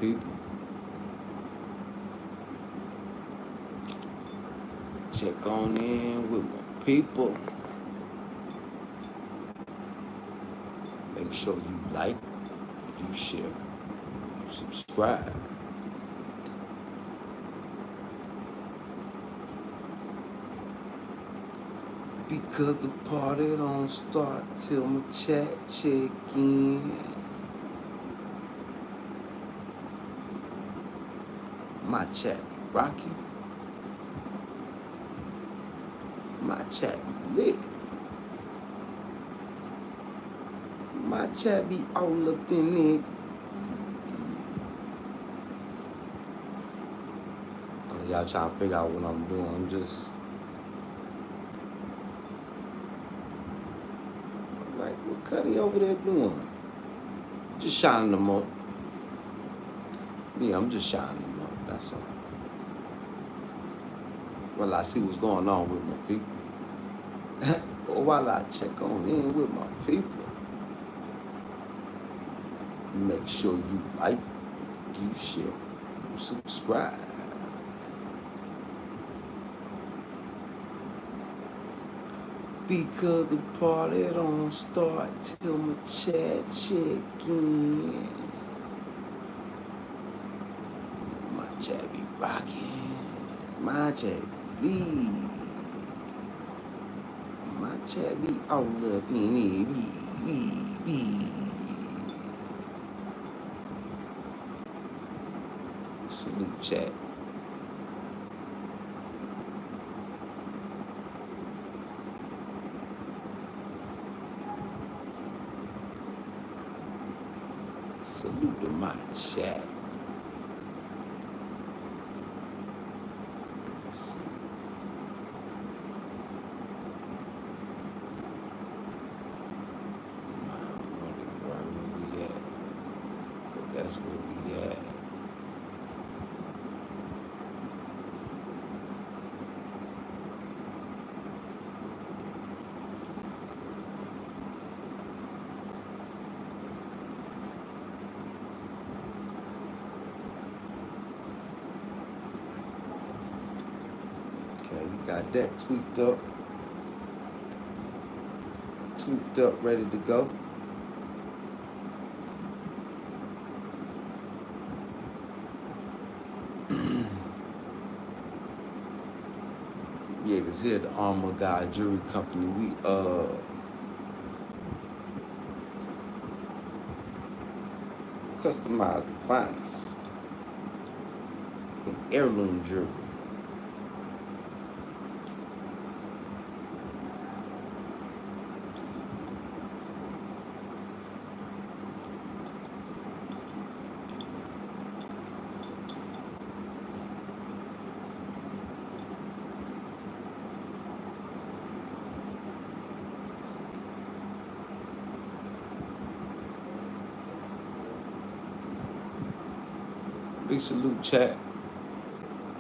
people. Check on in with my people. Make sure you like, you share, you subscribe. Because the party don't start till my chat check in. My chat rocking. My chat be lit. My chat be all up in it. Y'all trying to figure out what I'm doing. I'm just like, what Kutty over there doing? Just shining them up. Yeah, I'm just shining them up. That's all. Well, I see what's going on with my people. Or while I check on in with my people, make sure you like, you share, you subscribe. Because the party don't start till my chat check in. My chat be rocking. My chat be lead. My chat be all up in it. Be. Salute chat. Salute to my chat. Let's see. I don't know where we at, but that's where we at. Okay, you got that tweaked up, ready to go. Yeah, cause here at the Armor Guy Jewelry Company, we customize the finest in heirloom jewelry. Big salute, chat.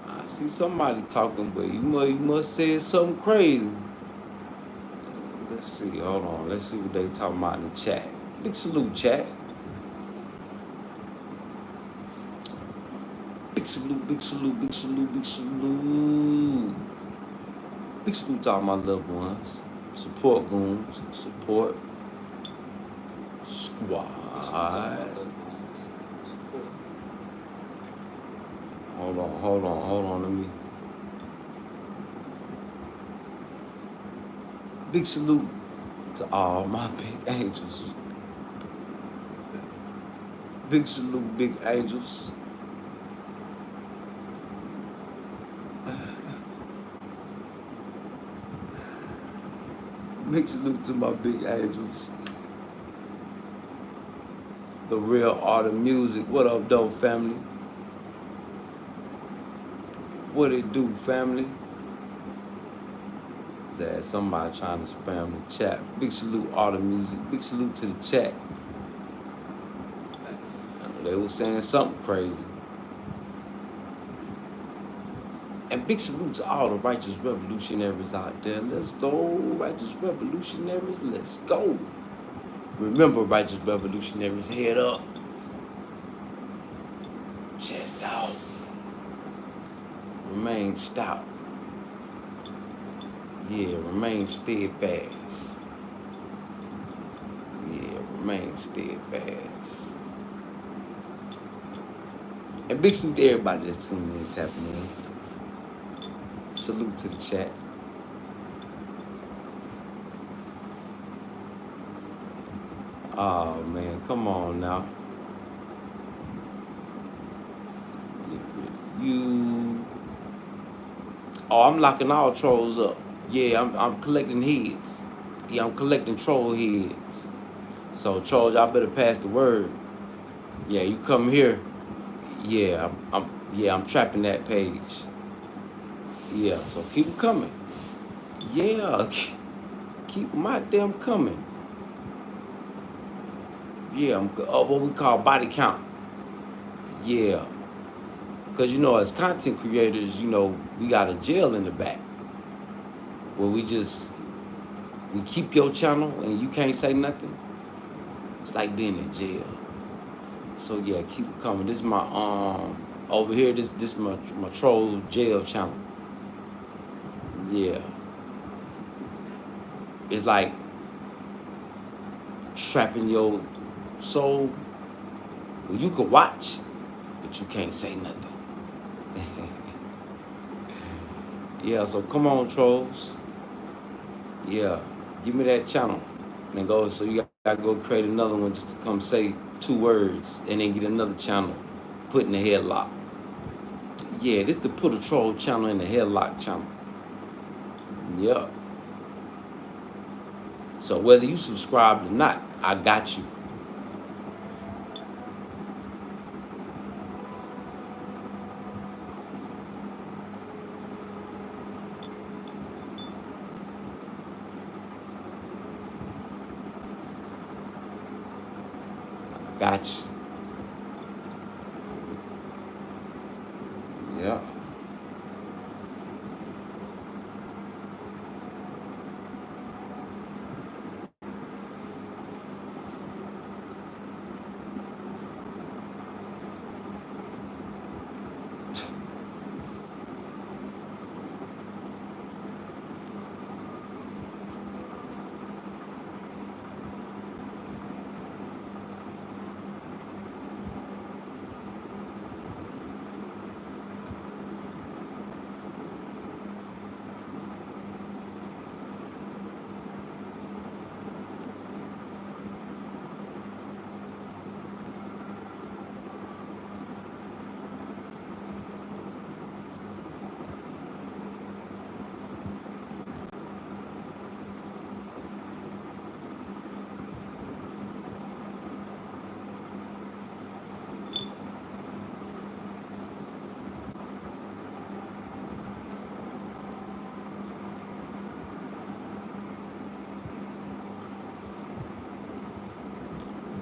I see somebody talking, but you must say something crazy. Let's see. Hold on. Let's see what they talking about in the chat. Big salute, chat. Big salute, big salute, big salute, big salute. Big salute to all my loved ones. Support goons. Support squad. Hold on, let me. Big salute to all my big angels. Big salute, big angels. Big salute to my big angels. The real art of music. What up, though, family? What it do, family? There's somebody trying to spam the chat. Big salute, art of music. Big salute to the chat. I know they were saying something crazy. And big salute to all the righteous revolutionaries out there. Let's go, righteous revolutionaries. Let's go. Remember, righteous revolutionaries, head up. Chest out. Remain stout. Yeah, remain steadfast. Yeah, remain steadfast. And big salute to everybody that's tuning in, tapping in. Salute to the chat. Oh man, come on now. You. Oh, I'm locking all trolls up. Yeah, I'm collecting heads. Yeah, I'm collecting troll heads. So trolls, y'all better pass the word. Yeah, you come here. Yeah, I'm trapping that page. Yeah, so keep 'em coming. Yeah, keep my damn coming. Yeah, what we call body count. Yeah, because as content creators, we got a jail in the back where we keep your channel and you can't say nothing. It's like being in jail. So yeah, keep it coming. This is my over here. This my troll jail channel. Yeah, it's like trapping your soul. Well, you can watch, but you can't say nothing. Yeah, so come on, trolls. Yeah, give me that channel. And go, so you gotta go create another one just to come say 2 words and then get another channel, put in the headlock. Yeah, this the put a troll channel in the headlock channel. Yeah. So whether you subscribe or not, I got you. Got you. Yeah.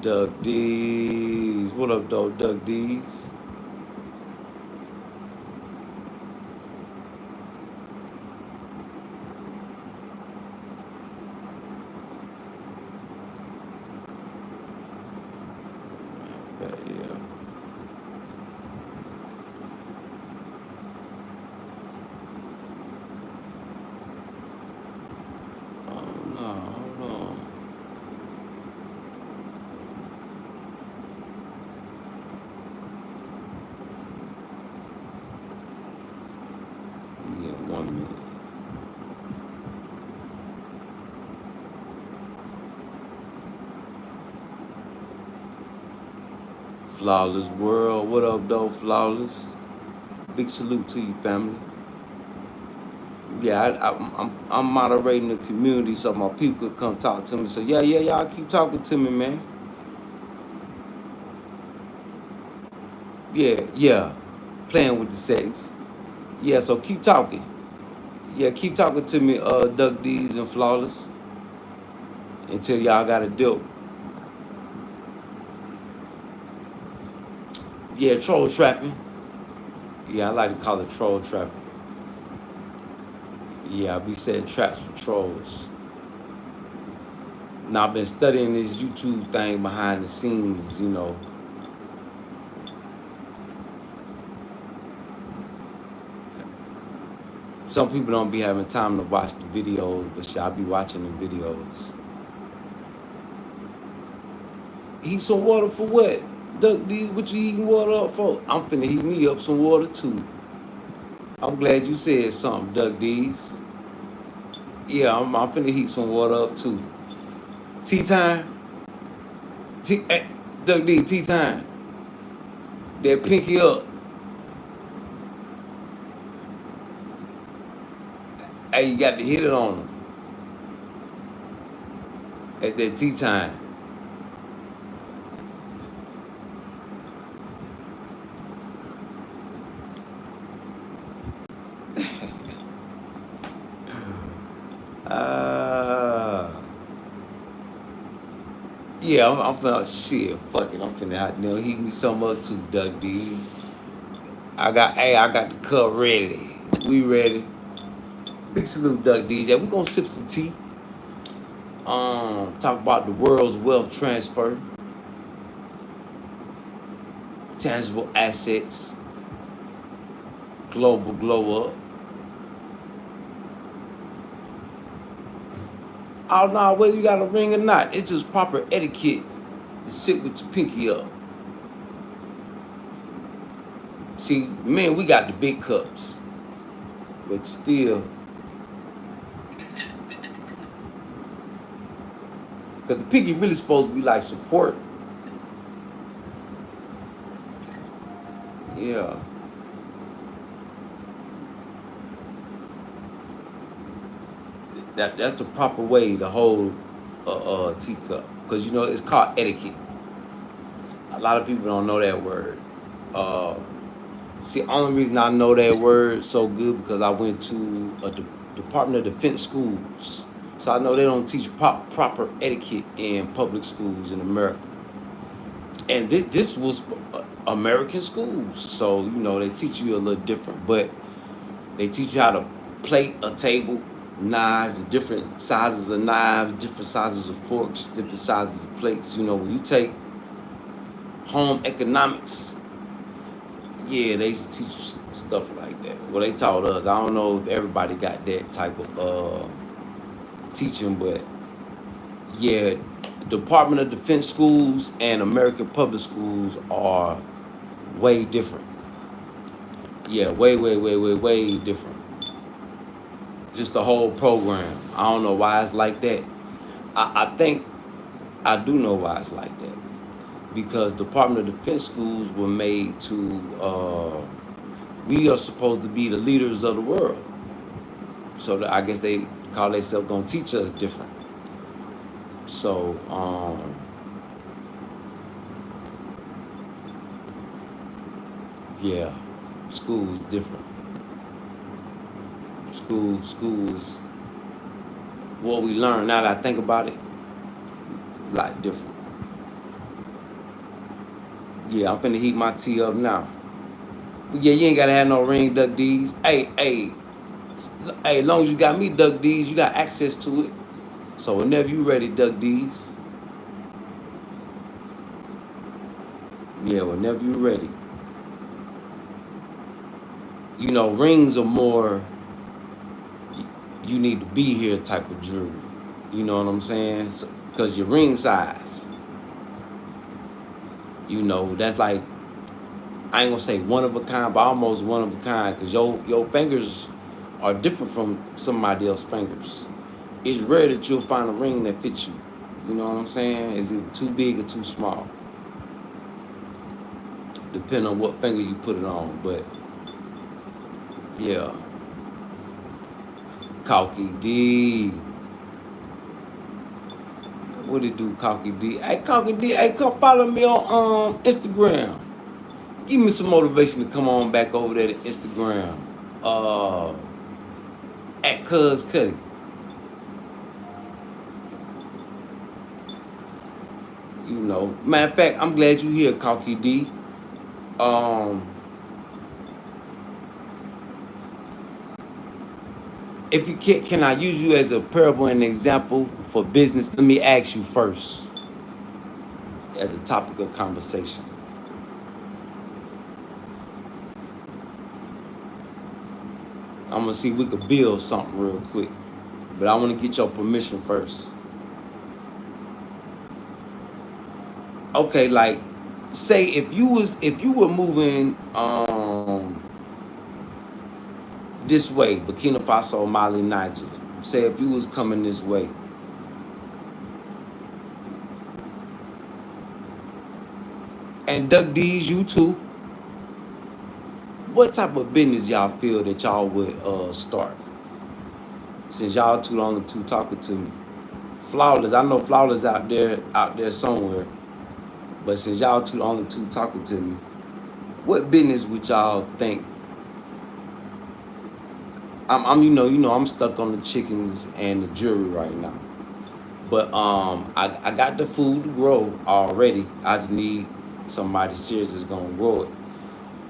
Doug D's. What up, though, Doug D's? Yeah. Oh no, hold on. Yeah, 1 minute. Flawless world. What up, though, Flawless? Big salute to you, family. Yeah, I'm moderating the community so my people could come talk to me. So yeah, y'all keep talking to me, man. Yeah. Playing with the settings. Yeah, so keep talking. Yeah, keep talking to me, Duck D's and Flawless, until y'all got a deal. Yeah, troll trapping. Yeah, I like to call it troll trapping. Yeah, I be setting traps for trolls. Now I've been studying this YouTube thing behind the scenes, Some people don't be having time to watch the videos, but shit, I be watching the videos. Heat some water for what? Duck D, what you heating water up for? I'm finna heat me up some water too. I'm glad you said something, Duck D's. Yeah, I'm finna heat some water up too. Tea time? Hey, Duck D, tea time. That pinky up. Hey, you got to hit it on them. At that tea time. Uh, yeah, I'm finna, shit, fuck it. I'm finna hot now. Heat me some up too, Duck D. I got the cup ready. We ready. Big salute, Duck D's. Yeah, we gonna sip some tea. Talk about the world's wealth transfer, tangible assets, global glow up. I don't know whether you got a ring or not. It's just proper etiquette to sit with your pinky up. See, man, we got the big cups, but still, because the pinky really supposed to be like support. Yeah. That's the proper way to hold a teacup, because you know it's called etiquette. A lot of people don't know that word. See, only reason I know that word so good because I went to a Department of Defense schools, so I know they don't teach proper etiquette in public schools in America. And this was American schools, so you know they teach you a little different, but they teach you how to plate a table, knives, different sizes of knives, different sizes of forks, different sizes of plates. You know, when you take home economics, yeah, they used to teach you stuff like that. Well, they taught us. I don't know if everybody got that type of teaching, but yeah, Department of Defense schools and American public schools are way different. Yeah, way different. Just the whole program. I don't know why it's like that. I think I do know why it's like that. Because Department of Defense schools were made to, we are supposed to be the leaders of the world. So that I guess they call themselves gonna teach us different. So, yeah, school is different. School is what we learn. Now that I think about it, a lot different. Yeah, I'm finna heat my tea up now. But yeah, you ain't gotta have no ring, Duck D's. Hey, as long as you got me, Duck D's, you got access to it. So whenever you ready, Duck D's. Yeah, whenever you ready. You know, rings are more you need to be here type of jewelry. You know what I'm saying? So, cause your ring size. You know, that's like, I ain't gonna say one of a kind, but almost one of a kind, because your fingers are different from somebody else's fingers. It's rare that you'll find a ring that fits you. You know what I'm saying? Is it too big or too small? Depending on what finger you put it on, but yeah. Cocky D. What it do, Cocky D? Hey, Cocky D, hey, come follow me on Instagram. Give me some motivation to come on back over there to Instagram. At Cuz Kutty. You know, matter of fact, I'm glad you here, Cocky D. If you can I use you as a parable and example for business? Let me ask you first, as a topic of conversation. I'm gonna see if we could build something real quick. But I want to get your permission first. Okay, like say if you were moving this way, Burkina Faso, Mali, Niger. Say if you was coming this way, and Duck D's, you too. What type of business y'all feel that y'all would start? Since y'all too long to talking to me. Flawless, I know Flawless out there somewhere. But since y'all too long to talking to me, what business would y'all think? I'm I'm stuck on the chickens and the jewelry right now. But I got the food to grow already. I just need somebody serious that's gonna grow it.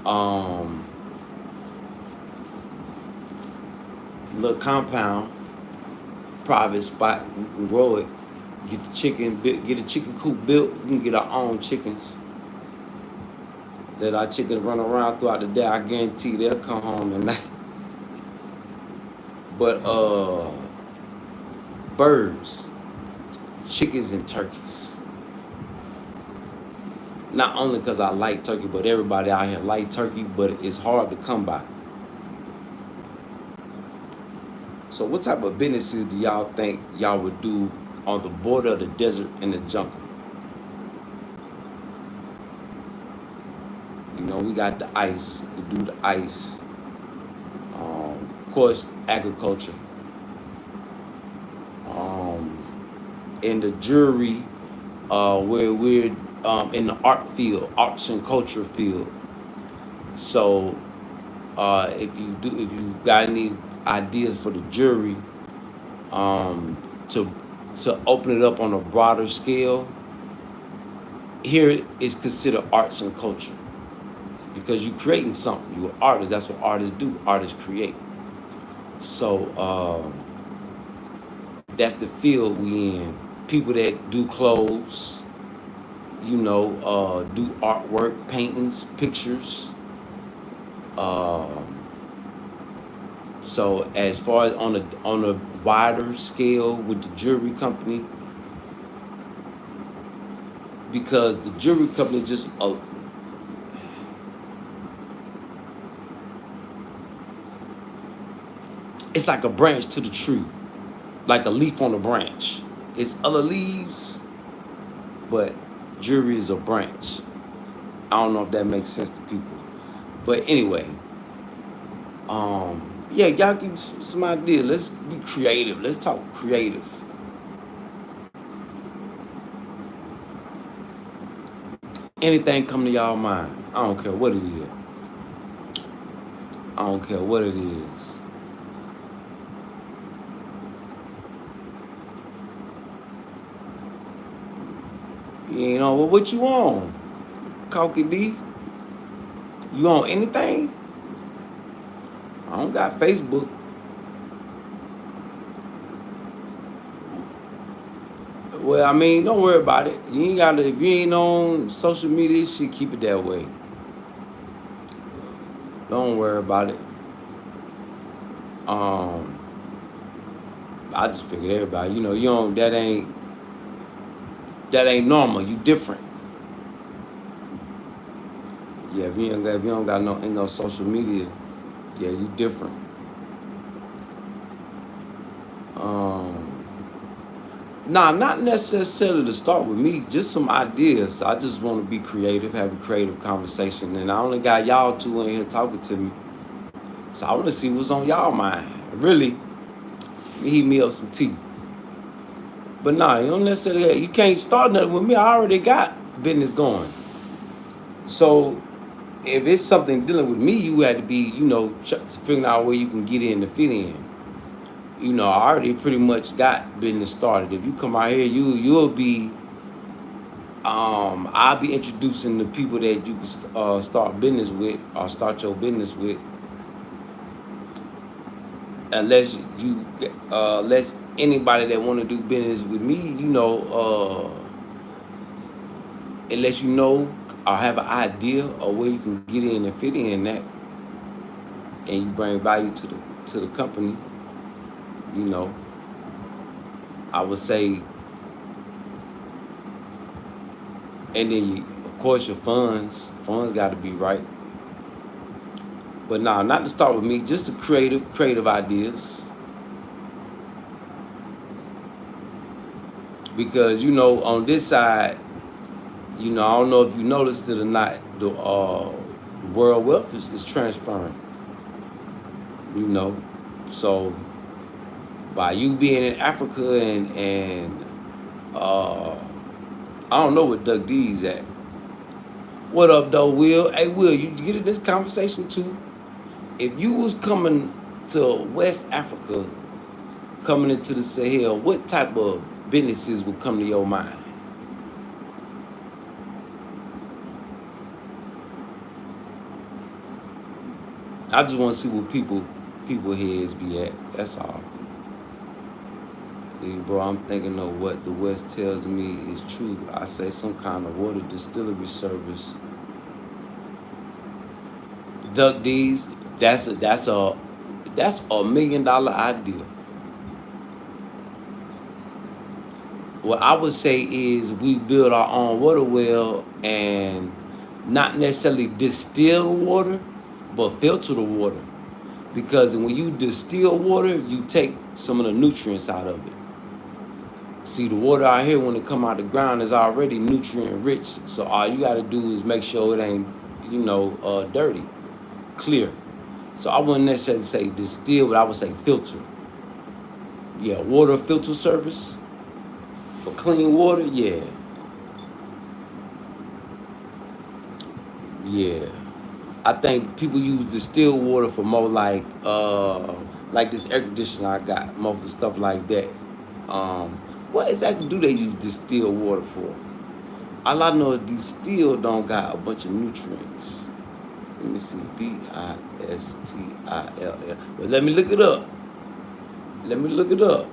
Um, Little compound, private spot, we can grow it. Get the get a chicken coop built. We can get our own chickens. Let our chickens run around throughout the day. I guarantee they'll come home at night. But birds, chickens, and turkeys. Not only because I like turkey, but everybody out here like turkey, but it's hard to come by. So what type of businesses do y'all think y'all would do on the border of the desert and the jungle? You know, we got the ice, we do the ice. Of course, agriculture. In the jewelry, where we're in the art field, arts and culture field. So if you got any ideas for the jury, to open it up on a broader scale, here is considered arts and culture because you're creating something. You're an artist. That's what artists do. Artists create. So that's the field we in. People that do clothes, do artwork, paintings, pictures. So as far as on a wider scale with the jewelry company, because the jewelry company just it's like a branch to the tree, like a leaf on a branch. It's other leaves, but jewelry is a branch. I don't know if that makes sense to people, but anyway, yeah, y'all give me some idea. Let's be creative. Let's talk creative. Anything come to y'all mind? I don't care what it is. I don't care what it is. You know, well, what you on? Cocky D? You on anything? I don't got Facebook. Well, I mean, don't worry about it. You ain't gotta, if you ain't on social media, shit, keep it that way. Don't worry about it. I just figured everybody, you don't, that ain't normal. You different. Yeah, if you don't got no social media, yeah, you different. Nah, not necessarily to start with me, just some ideas. I just want to be creative, have a creative conversation. And I only got y'all two in here talking to me. So I want to see what's on y'all mind. Really, heat me up some tea. But nah, you don't necessarily, you can't start nothing with me. I already got business going. So if it's something dealing with me, you had to be, figuring out where you can get in to fit in. I already pretty much got business started. If you come out here, you'll be, I'll be introducing the people that you can start business with or start your business with. Unless anybody that want to do business with me, unless you know or have an idea of where you can get in and fit in that, and you bring value to to the company, you know, I would say, and then of course your funds got to be right. But nah, not to start with me, just the creative ideas. Because, you know, on this side, you know, I don't know if you noticed it or not, the world wealth is transferring, you know. So by you being in Africa and I don't know what Doug D's at. What up, though, Will? Hey, Will, you get in this conversation too? If you was coming to West Africa, coming into the Sahel, what type of businesses would come to your mind? I just want to see what people heads be at. That's all. Hey, bro, I'm thinking of what the West tells me is true. I say some kind of water distillery service. Duck D's, that's a $1 million idea. What I would say is we build our own water well and not necessarily distill water, but filter the water. Because when you distill water, you take some of the nutrients out of it. See, the water out here, when it come out the ground, is already nutrient rich. So all you got to do is make sure it ain't, you know, dirty, clear. So I wouldn't necessarily say distill, but I would say filter. Yeah, water filter service for clean water. Yeah. Yeah. I think people use distilled water for more like this air conditioner I got, more for stuff like that. What exactly do they use distilled water for? All I know is distilled don't got a bunch of nutrients. Let me see, Bistill. Well, let me look it up.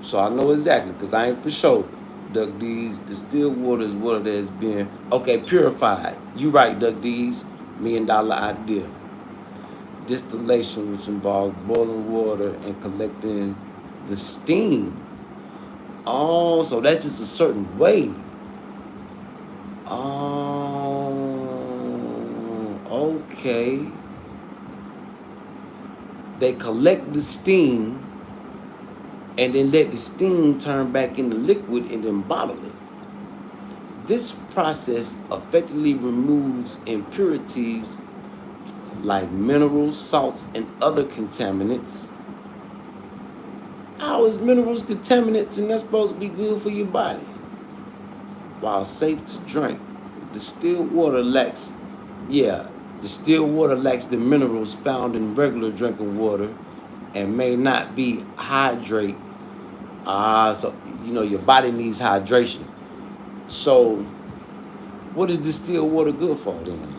So I know exactly, because I ain't for sure. Duck D's, distilled water is water that has been, okay, purified. You right, Duck D's, $1 million idea. Distillation, which involves boiling water and collecting the steam. Oh, so that's just a certain way. Oh, okay. They collect the steam and then let the steam turn back into liquid and then bottle it. This process effectively removes impurities like minerals, salts, and other contaminants. How is minerals contaminants and that's supposed to be good for your body? While safe to drink, distilled water lacks the minerals found in regular drinking water and may not be hydrate. So, you know, your body needs hydration. So, what is distilled water good for then?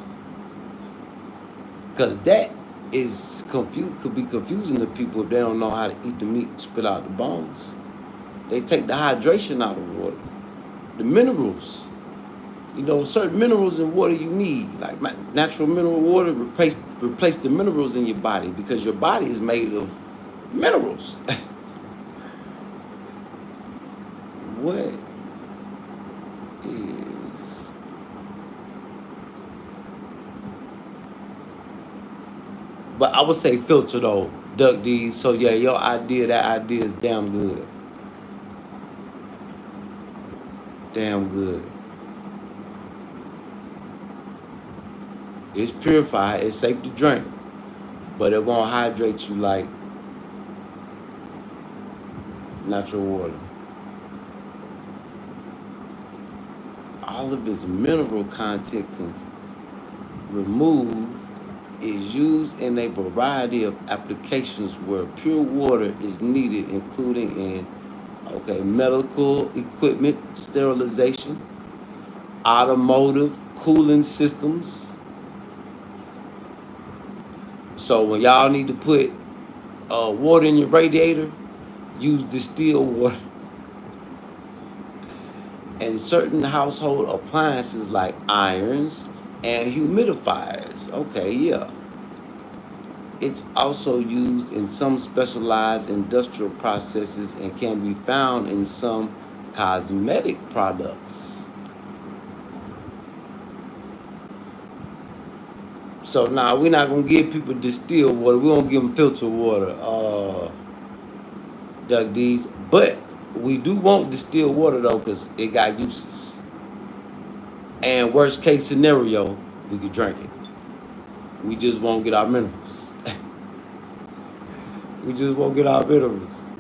Because that could be confusing to people if they don't know how to eat the meat and spit out the bones. They take the hydration out of water, the minerals. You know, certain minerals in water you need, like natural mineral water, replace the minerals in your body because your body is made of minerals. What is... But I would say filter though, Duck D's. So yeah, that idea is damn good. Damn good. It's purified, it's safe to drink, but it won't hydrate you like natural water. All of its mineral content removed is used in a variety of applications where pure water is needed, including in medical equipment, sterilization, automotive cooling systems. So when y'all need to put water in your radiator, use distilled water. And certain household appliances like irons and humidifiers. Okay, yeah. It's also used in some specialized industrial processes and can be found in some cosmetic products. So now we're not gonna give people distilled water. We won't give them filtered water, Duck D's. But we do want distilled water though, cause it got uses. And worst case scenario, we could drink it. We just won't get our minerals. We just won't get our minerals.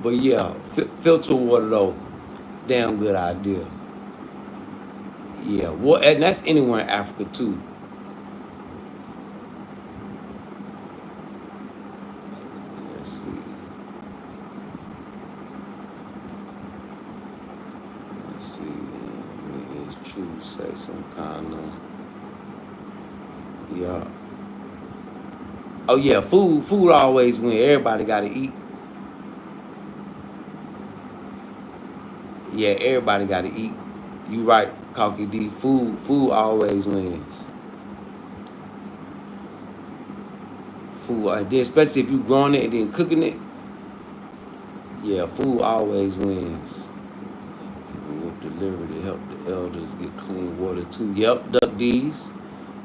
But yeah, filter water though, damn good idea. Yeah, well, and that's anywhere in Africa too. Let's see. Let's see. It's true. Say some kind of. Yeah. Oh yeah, food always win. Everybody gotta eat. Yeah, everybody gotta eat. You right, Cocky D. Food always wins. Food, especially if you growing it and then cooking it. Yeah, food always wins. People will deliver to help the elders get clean water too. Yep, Duck D's.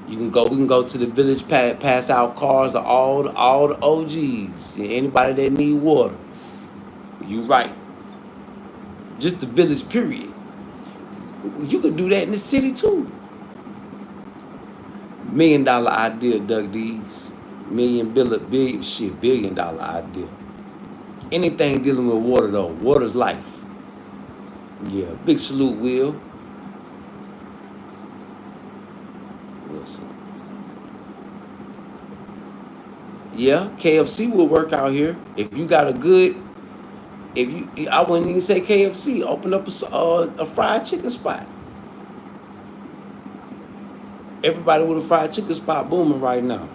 You can go. We can go to the village, pass out cards to all the O.G.s and anybody that need water. You right. Just the village, period. You could do that in the city too. $1 million idea, Duck D's. Billion dollar idea. Anything dealing with water though, water's life. Yeah, big salute, Will Wilson. Yeah, KFC will work out here if you got a good. If you, I wouldn't even say KFC. Open up a fried chicken spot. Everybody with a fried chicken spot booming right now.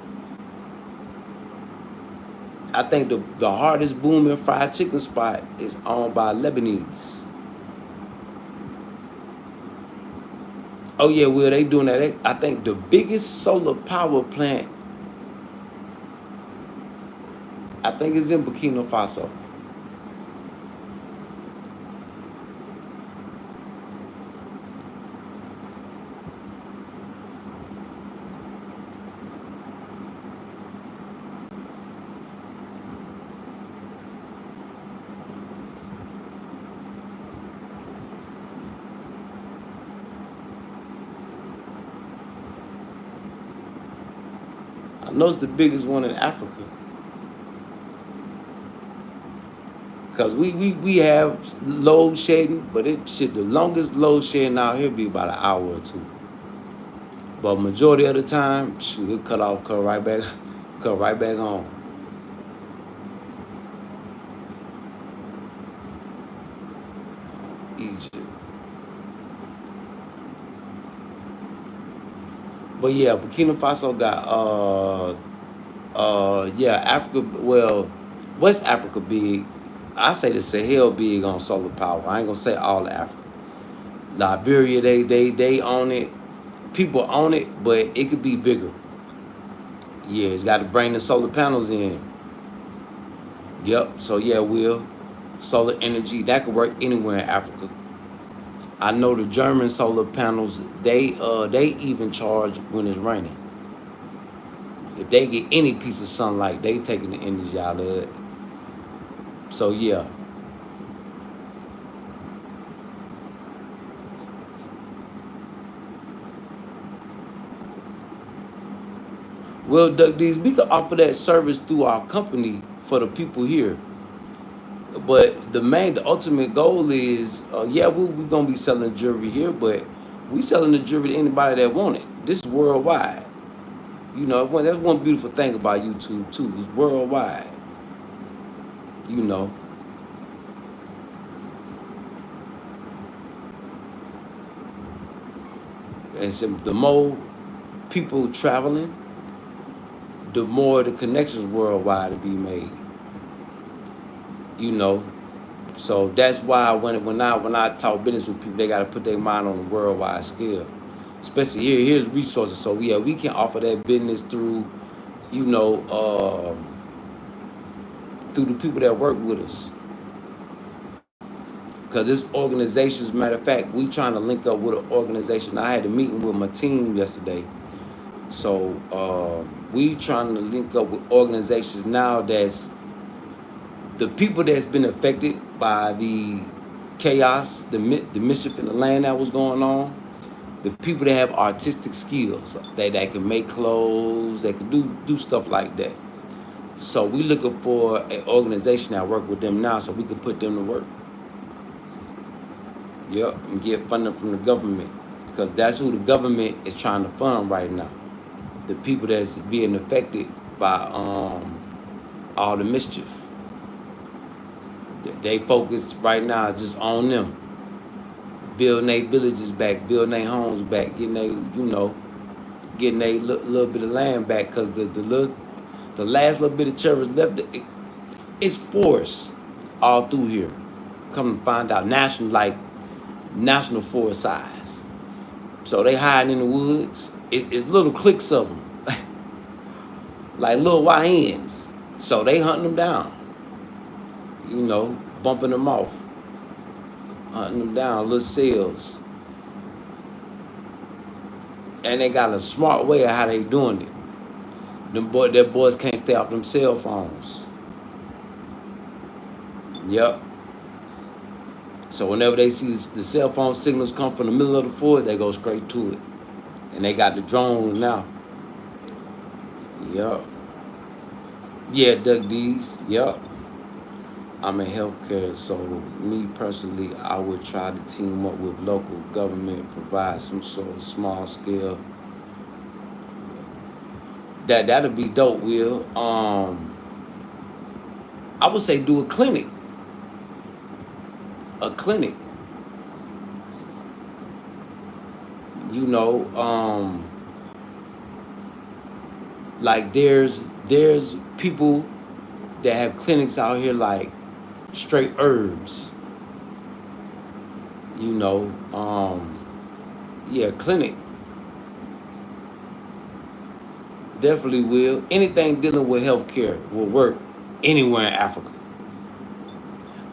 I think the hardest booming fried chicken spot is owned by Lebanese. Oh yeah, Will, they doing that. I think the biggest solar power plant, I think is in Burkina Faso. I know it's the biggest one in Africa. Cause we have load shedding, but the longest load shedding out here be about an hour or two. But majority of the time, shoot, it cut off, cut right back on. Egypt. But yeah, Burkina Faso got yeah, Africa, well, West Africa big. I say the Sahel big on solar power. I ain't gonna say all of Africa. Liberia, they own it. People own it, but it could be bigger. Yeah, it's got to bring the solar panels in. Yep. So yeah, Will, solar energy that could work anywhere in Africa. I know the German solar panels. They even charge when it's raining. If they get any piece of sunlight, they taking the energy out of it. So yeah. Well, Duck D's, we could offer that service through our company for the people here. But the ultimate goal is, yeah, we're gonna be selling jewelry here, but we selling the jewelry to anybody that want it. This is worldwide. You know, that's one beautiful thing about YouTube too. It's worldwide. You know. And so the more people traveling, the more the connections worldwide to be made. You know. So that's why when I talk business with people, they gotta put their mind on a worldwide scale. Especially here's resources. So yeah, we can offer that business through you know, through the people that work with us. Because this organization's, matter of fact, we trying to link up with an organization. I had a meeting with my team yesterday. So we trying to link up with organizations now that's the people that's been affected by the chaos, the mischief in the land that was going on. The people that have artistic skills, that can make clothes, that can do stuff like that. So we looking for an organization that work with them now, so we can put them to work. Yep, and get funding from the government, because that's who the government is trying to fund right now. The people that's being affected by all the mischief. They focus right now just on them, building their villages back, building their homes back, getting they, getting their little bit of land back, because the last little bit of terrorists left, it's force all through here. Come to find out, national forest size. So they hiding in the woods. It's little cliques of them, like little YNs. So they hunting them down, bumping them off, hunting them down, little cells. And they got a smart way of how they doing it. Their boys can't stay off them cell phones. Yep. So whenever they see the cell phone signals come from the middle of the forest, they go straight to it. And they got the drones now. Yep. Yeah, Doug D's. Yep. I'm in healthcare, so me personally, I would try to team up with local government, provide some sort of small scale. That'll be dope, Will. I would say do a clinic. A clinic. Like there's people that have clinics out here, like straight herbs. Yeah, clinic. Definitely will. Anything dealing with healthcare will work anywhere in Africa.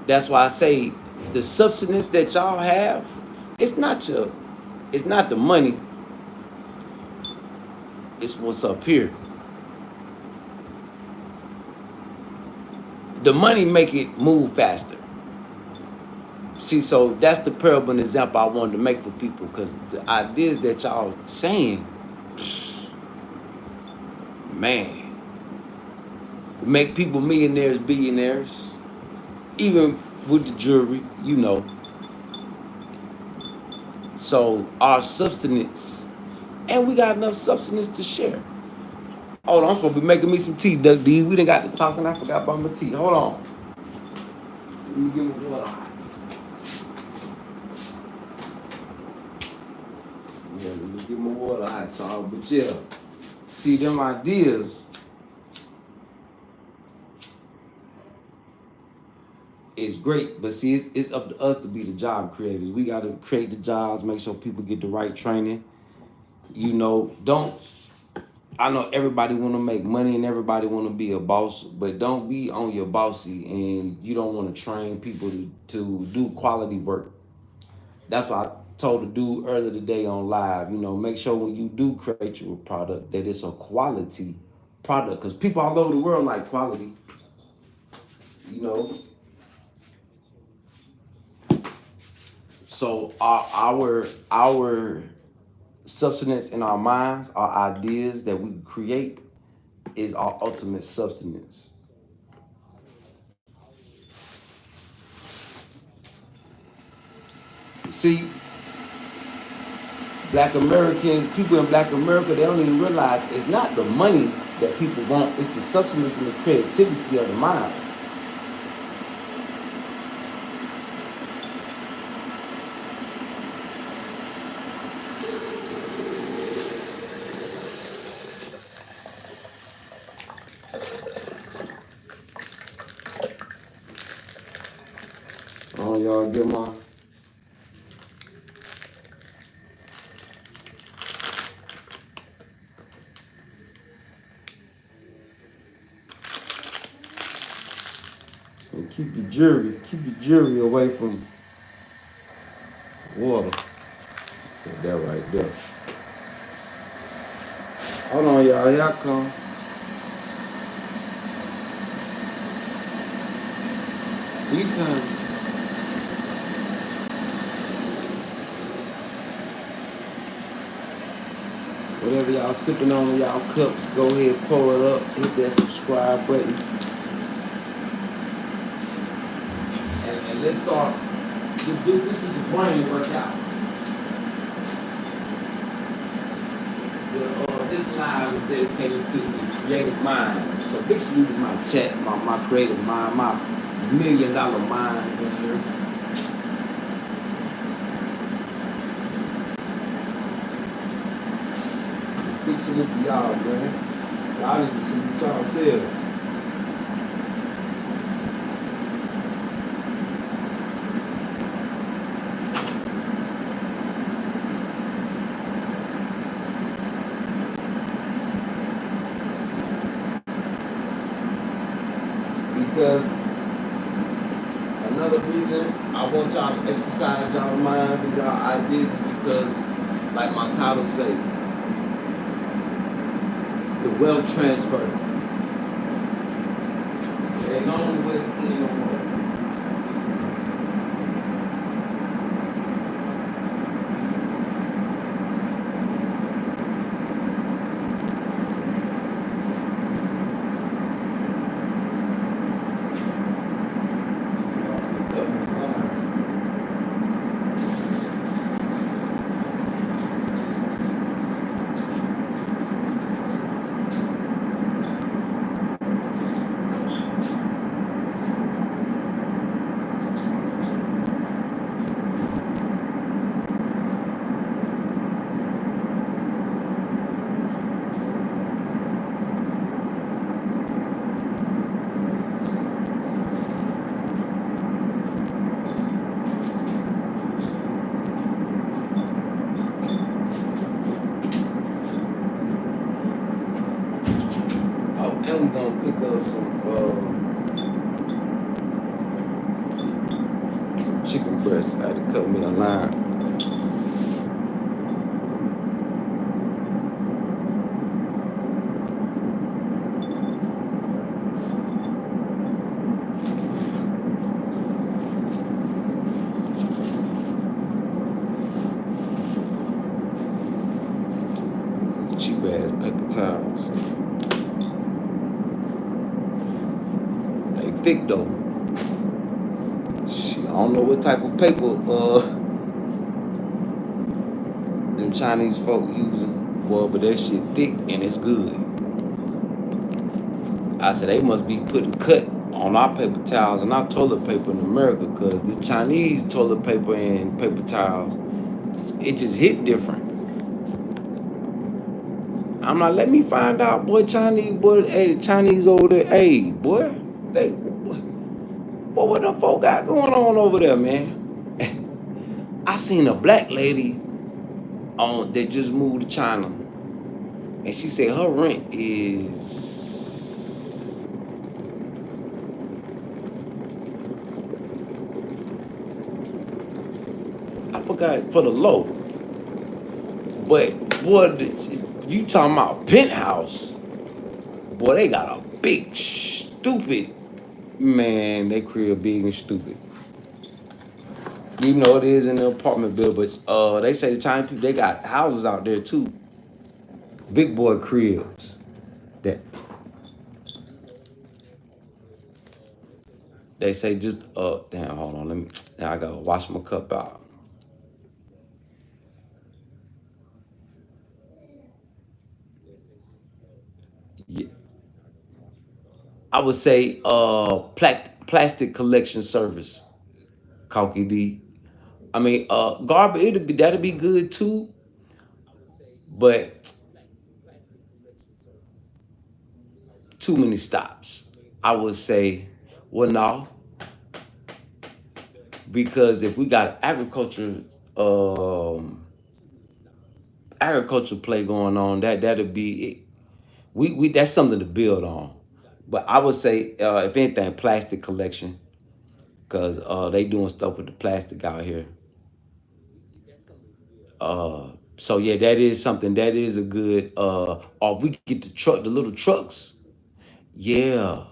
That's why I say the substance that y'all have, it's not the money, it's what's up here. The money make it move faster. See, so that's the parable and example I wanted to make for people, because the ideas that y'all saying, man, make people millionaires, billionaires, even with the jewelry, So our substance, and we got enough substance to share. Hold on, I'm supposed to be making me some tea, Doug D. We done got to talking, I forgot about my tea. Hold on. Let me give me water hot. Yeah, let me get my water hot, y'all. But yeah, see them ideas is great, but see, it's up to us to be the job creators. We got to create the jobs, make sure people get the right training. I know everybody want to make money and everybody want to be a boss, but don't be on your bossy and you don't want to train people to do quality work. That's what I told the dude earlier today on live. Make sure when you do create your product that it's a quality product, because people all over the world like quality. So our substance in our minds, our ideas that we create, is our ultimate substance. See, people in Black America, they don't even realize it's not the money that people want, it's the substance and the creativity of the minds. Oh, y'all get my. keep your jewelry away from water. Set that right there. Hold on, y'all. Here I come. Tea time. Whatever y'all sipping on in y'all cups, go ahead, pour it up, hit that subscribe button. And let's start. This is a brain workout. This live is dedicated to the creative minds. So big salute to my chat, my creative mind, my $1 million minds in here. Big salute to y'all, man. Y'all need to salute y'all selves. Because another reason I want y'all to exercise y'all minds and y'all ideas is because, like my title say, the wealth transfer. It ain't on the West End no more. And we're gonna cook us some chicken breast. I had to cut me a line. Cheap ass paper towels. They thick though. Shit, I don't know what type of paper them Chinese folk using, boy, but that shit thick and it's good. I said they must be putting cut on our paper towels and our toilet paper in America, cause the Chinese toilet paper and paper towels, it just hit different. I'm like, let me find out, boy. Chinese, boy, hey, the Chinese over there, hey, boy, what the folk got going on over there, man? I seen a black lady on that just moved to China, and she said her rent is I forgot for the low, but boy, you talking about penthouse? Boy, they got a big stupid man. They crib big and stupid. You know it is in the apartment building, but they say the Chinese people they got houses out there too. Big boy cribs. That they say just damn, hold on, let me now I gotta wash my cup out. Yeah. I would say plastic collection service. Cocky D. I mean garbage that'd be good too, but too many stops. I would say, well, no, because if we got agriculture play going on, that'll be it. We that's something to build on. But I would say, if anything, plastic collection. Cause they doing stuff with the plastic out here. So yeah, that is something that is a good or if we get the little trucks, yeah,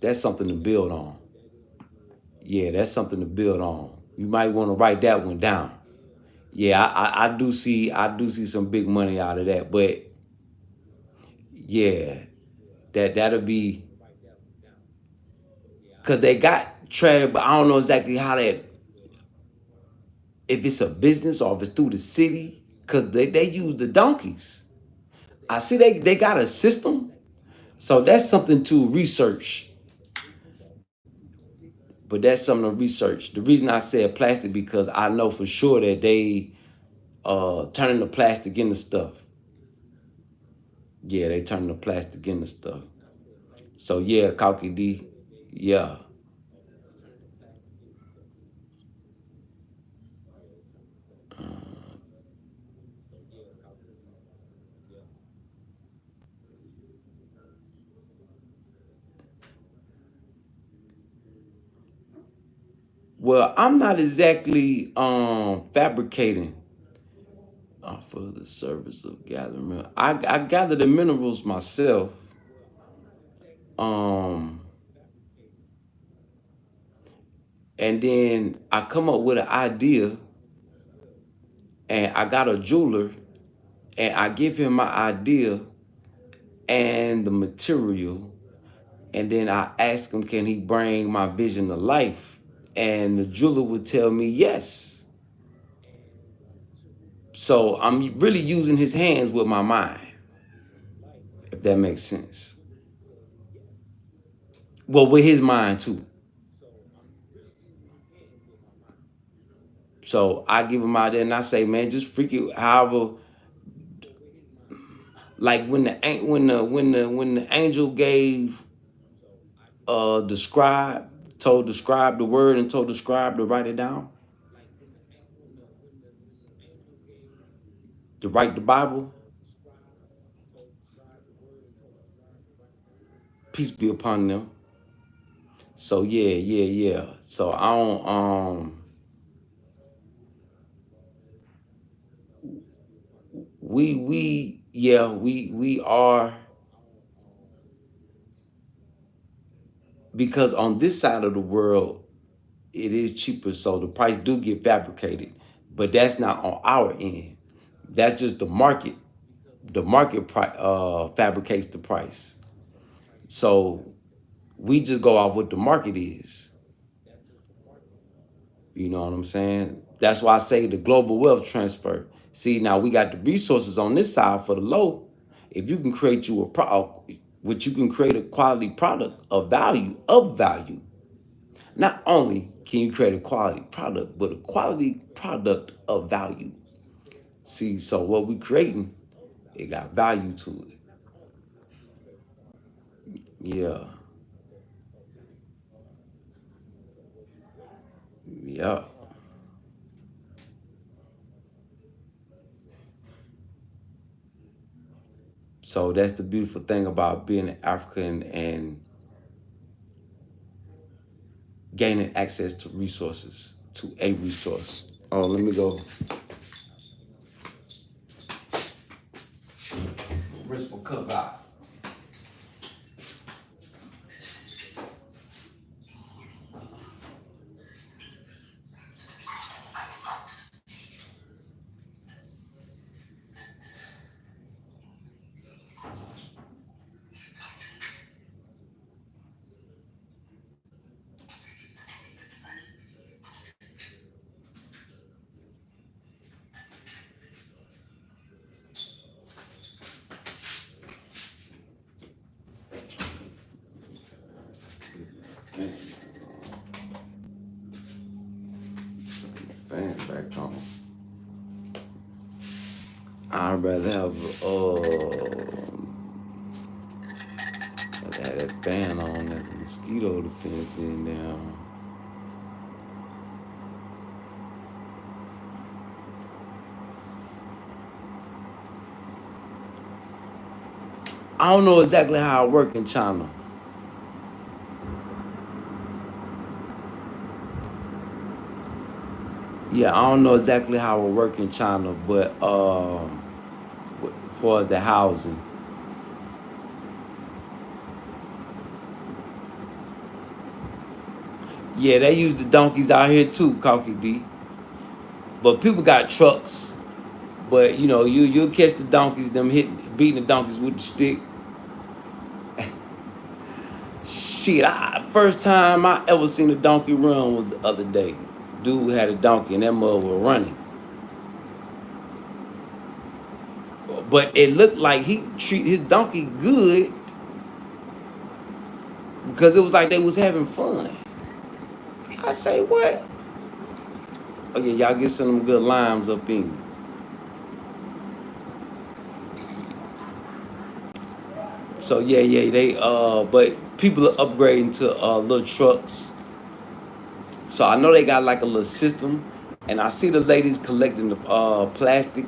that's something to build on. Yeah, that's something to build on. You might want to write that one down. Yeah, I do see some big money out of that. But yeah, that'll be because they got trash, but I don't know exactly how that if it's a business or if it's through the city, because they use the donkeys. I see they got a system. So that's something to research. But that's something to research. The reason I said plastic because I know for sure that they turning the plastic into stuff. Yeah, they turning the plastic into stuff. So yeah, Kalki D, yeah. Well, I'm not exactly fabricating for the service of gathering. I gather the minerals myself. Um, and then I come up with an idea, and I got a jeweler, and I give him my idea and the material, and then I ask him, can he bring my vision to life? And the jeweler would tell me yes. So I'm really using his hands with my mind, if that makes sense. Well, with his mind too. So I give him out there and I say, man, just freak it however. Like when the angel gave the scribe, told the scribe the word and told the scribe to write it down, to write the Bible, peace be upon them. So yeah. So I don't we are because on this side of the world it is cheaper, so the price do get fabricated, but that's not on our end. That's just the market. The market fabricates the price. So we just go off what the market is. You know what I'm saying? That's why I say the global wealth transfer. See, now we got the resources on this side for the low. If you can create you a product, which you can create a quality product of value. Not only can you create a quality product, but a quality product of value. See, so what we creating, it got value to it. Yeah, yeah. So that's the beautiful thing about being an African and gaining access to resources, to a resource. Oh, let me go. Wrist will cook out. Fan back on. I'd rather have that fan on that mosquito defense thing down. I don't know exactly how it work in China. Yeah, I don't know exactly how it work in China, but for the housing, yeah, they use the donkeys out here too, Cocky D. But people got trucks. But you know, you'll catch the donkeys, them beating the donkeys with the stick. Shit, first time I ever seen a donkey run was the other day. Dude had a donkey and that mother was running. But it looked like he treat his donkey good because it was like they was having fun. I say, what? Oh yeah, y'all get some of them good limes up in you. So yeah, they but people are upgrading to little trucks. So I know they got like a little system, and I see the ladies collecting the plastic.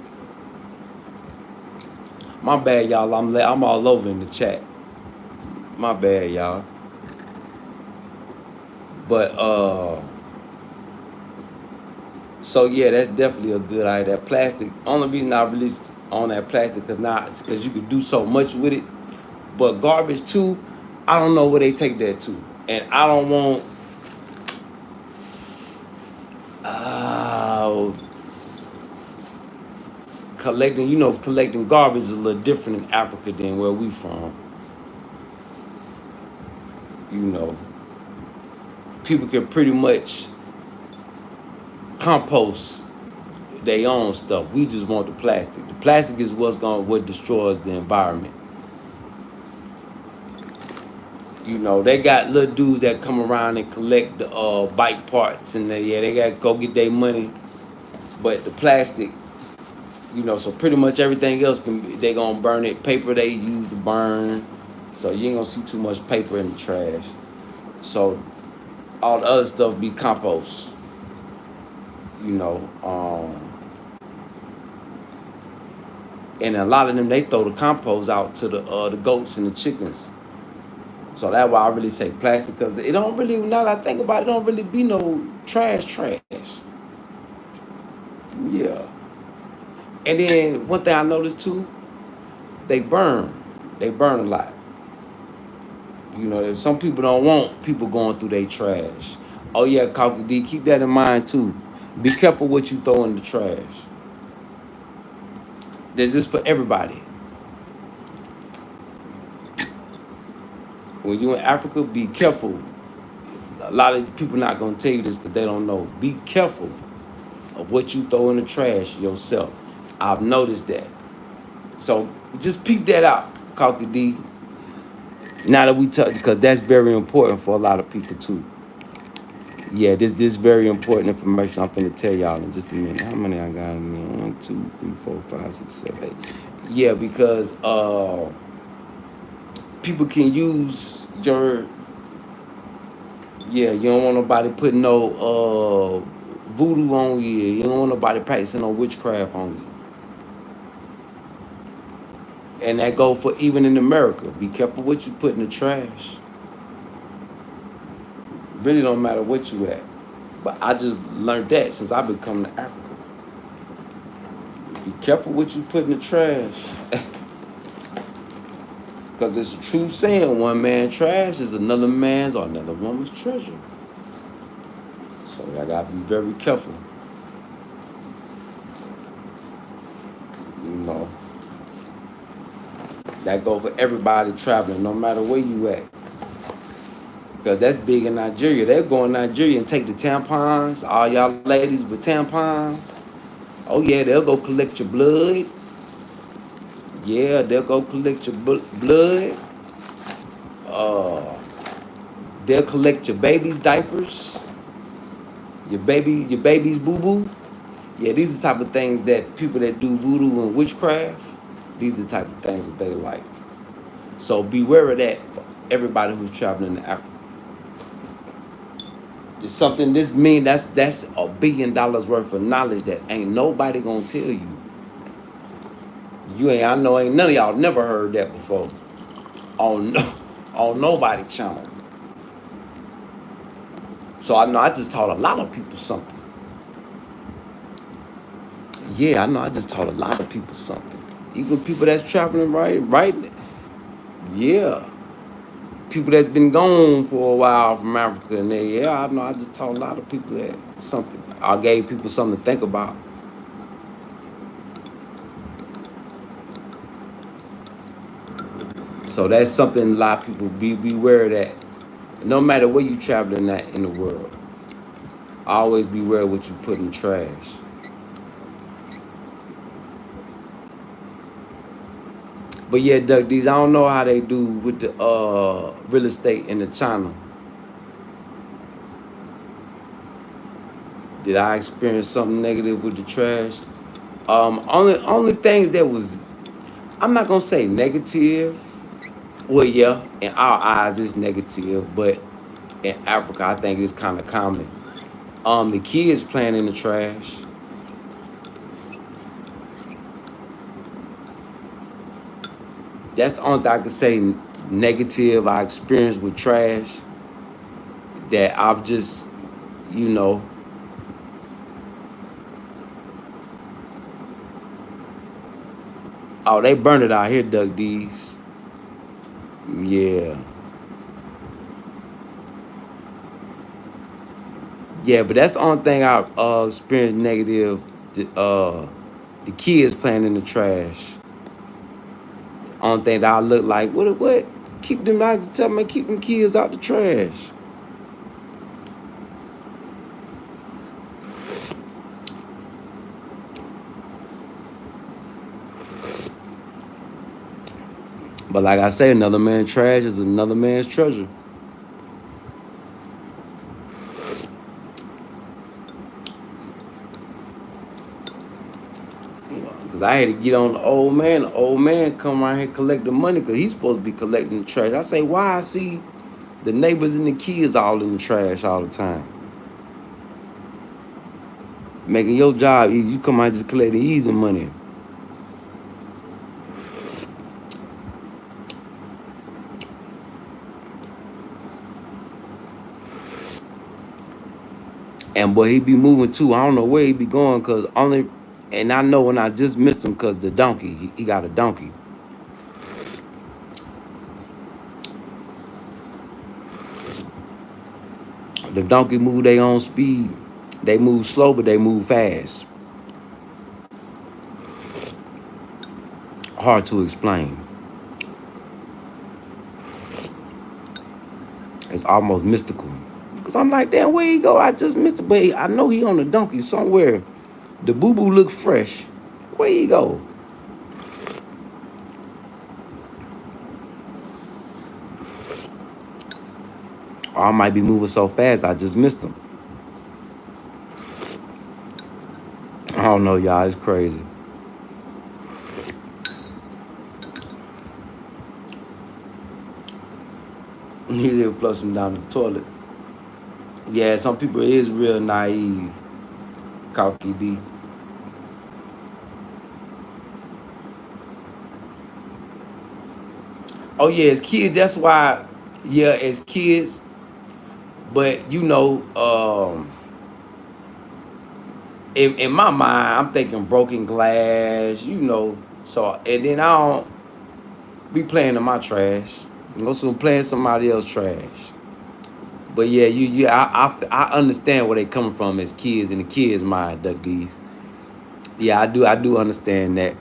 My bad, y'all. I'm all over in the chat. My bad, y'all. But so yeah, that's definitely a good idea. That plastic. Only reason I released on that plastic because you could do so much with it. But garbage too, I don't know where they take that to, and I don't want. Uh, collecting garbage is a little different in Africa than where we from. You know, people can pretty much compost their own stuff. We just want the plastic. The plastic is what destroys the environment. You know, they got little dudes that come around and collect the bike parts, and they got to go get their money. But the plastic, so pretty much everything else they gonna burn it. Paper they use to burn, so you ain't gonna see too much paper in the trash. So all the other stuff be compost. You know, and a lot of them they throw the compost out to the goats and the chickens. So that's why I really say plastic, because it don't really, now that I think about it, don't really be no trash. Yeah. And then one thing I noticed too, they burn. They burn a lot. You know, some people don't want people going through their trash. Oh yeah, Cocky D, keep that in mind too. Be careful what you throw in the trash. This is for everybody. When you're in Africa, be careful. A lot of people not gonna tell you this because they don't know. Be careful of what you throw in the trash yourself. I've noticed that. So just peep that out, Cocky D. Now that we touch, because that's very important for a lot of people too. Yeah, this very important information I'm finna tell y'all in just a minute. How many I got in there? 1, 2, 3, 4, 5, 6, 7, 8. Yeah, because people can use your, yeah, you don't want nobody putting no voodoo on you. You don't want nobody practicing no witchcraft on you. And that go for even in America. Be careful what you put in the trash. Really don't matter what you at. But I just learned that since I've been coming to Africa. Be careful what you put in the trash. Because it's a true saying, one man's trash is another man's or another woman's treasure. So I gotta be very careful. You know. That go for everybody traveling, no matter where you at. Because that's big in Nigeria. They'll go in Nigeria and take the tampons. All y'all ladies with tampons. Oh yeah, they'll go collect your blood. Yeah, they'll go collect your blood. Uh, they'll collect your baby's diapers. Your baby's boo boo. Yeah, these are the type of things that people that do voodoo and witchcraft, these are the type of things that they like. So beware of that for everybody who's traveling to Africa. It's something that's $1 billion worth of knowledge that ain't nobody gonna tell you. I know ain't none of y'all never heard that before. On no, on nobody channel. So I know I just taught a lot of people something. Yeah, I know. I just taught a lot of people something. Even people that's traveling right. Yeah, people that's been gone for a while from Africa, and yeah, I know. I just taught a lot of people that something. I gave people something to think about. So that's something a lot of people be aware of that. No matter where you traveling at in the world, always be aware of what you put in the trash. But yeah, Duck D's, I don't know how they do with the real estate in the China. Did I experience something negative with the trash? Only things that was, I'm not gonna say negative. Well, yeah, in our eyes it's negative, but in Africa I think it's kind of common. The kids playing in the trash. That's the only thing I could say negative I experienced with trash. That I've just, you know, oh, they burned it out here, Duck D's. Yeah. Yeah, but that's the only thing I experienced negative. The kids playing in the trash. Only thing that I look like, what? Keep them out. Tell me, keep them kids out the trash. But like I say, another man's trash is another man's treasure. Cause I had to get on the old man. The old man come around here collecting money because he's supposed to be collecting the trash. I say, why I see the neighbors and the kids all in the trash all the time, making your job easy. You come out just collecting easy money. And boy, he be moving too. I don't know where he be going, cause only, and I know when I just missed him, cause the donkey, he got a donkey. The donkey move their own speed. They move slow, but they move fast. Hard to explain. It's almost mystical. Cause I'm like, damn, where he go? I just missed it, but I know he on a donkey somewhere. The boo boo look fresh. Where he go? Or I might be moving so fast I just missed him. I don't know, y'all. It's crazy. He's gonna flush him down the toilet. Yeah, some people is real naive. Cocky D. Oh yeah, as kids, that's why. Yeah, as kids, but you know, in my mind, I'm thinking broken glass. You know, so and then I don't be playing in my trash. You know, so I'm playing somebody else's trash. But yeah, I understand where they coming from as kids in the kids' mind, Duck D's. Yeah, I do understand that.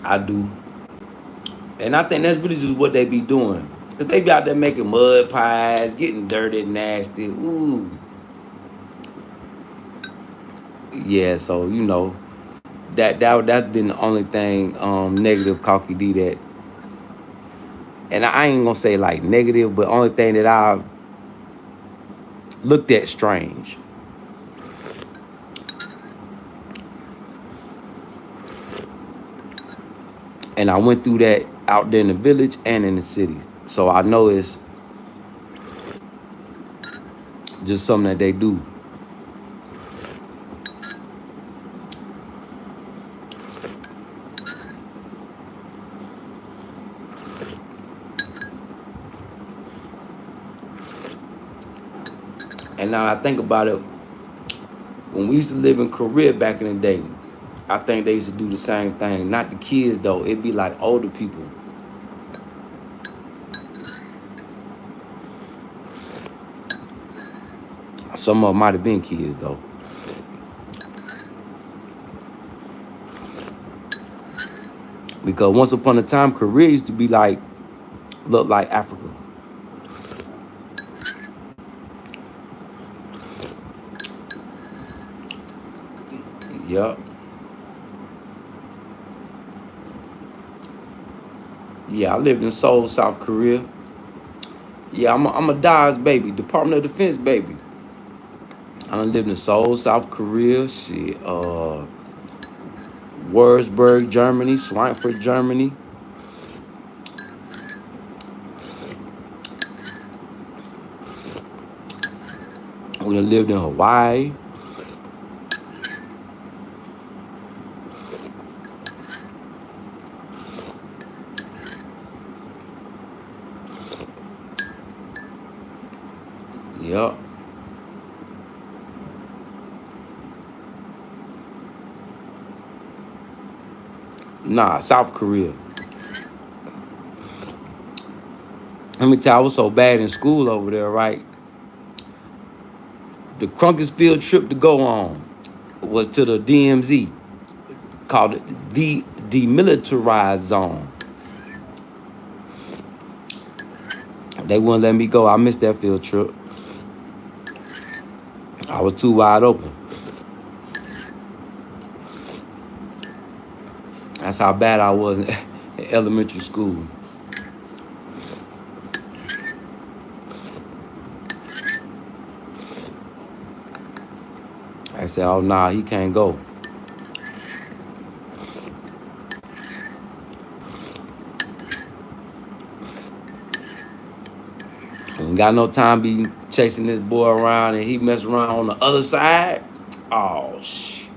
I do. And I think that's really just what they be doing. Cause they be out there making mud pies, getting dirty and nasty. Ooh. Yeah, so you know, that's been the only thing negative Cocky D that, and I ain't gonna say like negative, but only thing that I looked at strange. And I went through that out there in the village and in the city. So I know it's just something that they do. And now I think about it, when we used to live in Korea back in the day, I think they used to do the same thing. Not the kids though. It'd be like older people. Some of them might have been kids though. Because once upon a time, Korea used to be like, look like Africa. Yup. Yeah, I lived in Seoul, South Korea. Yeah, I'm a DIE's baby, Department of Defense baby. I done lived in Seoul, South Korea. Shit, Wurzburg, Germany, Schweinfurt, Germany. We done lived in Hawaii. Yup. Nah, South Korea. Let me tell you, I was so bad in school over there, right? The crunkest field trip to go on was to the DMZ, called it the Demilitarized Zone. They wouldn't let me go. I missed that field trip. I was too wide open. That's how bad I was in elementary school. I said, oh, nah, he can't go. Ain't got no time to be chasing this boy around and he mess around on the other side. Oh, shit.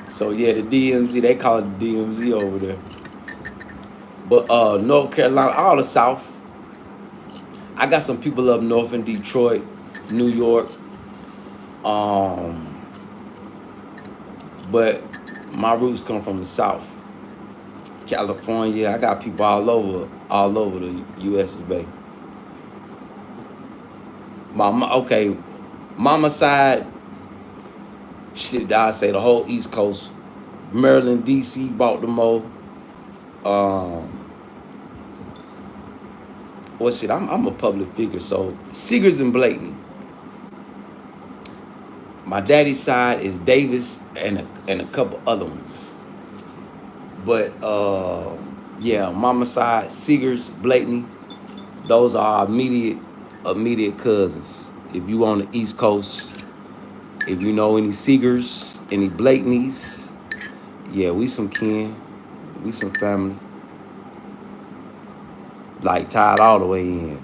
So, yeah, the DMZ, they call it the DMZ over there. But North Carolina, all the South. I got some people up north in Detroit, New York. But my roots come from the South. California, I got people all over the U.S. of A. Okay, mama side, shit, I say the whole East Coast, Maryland, D.C., Baltimore. Well, shit, I'm a public figure, so Seegers and Blakeney. My daddy's side is Davis and a couple other ones. But yeah, mama's side, Seegers, Blakeney, those are our immediate cousins. If you on the East Coast, if you know any Seegers, any Blakeneys, yeah, we some kin, we some family. Like tied all the way in.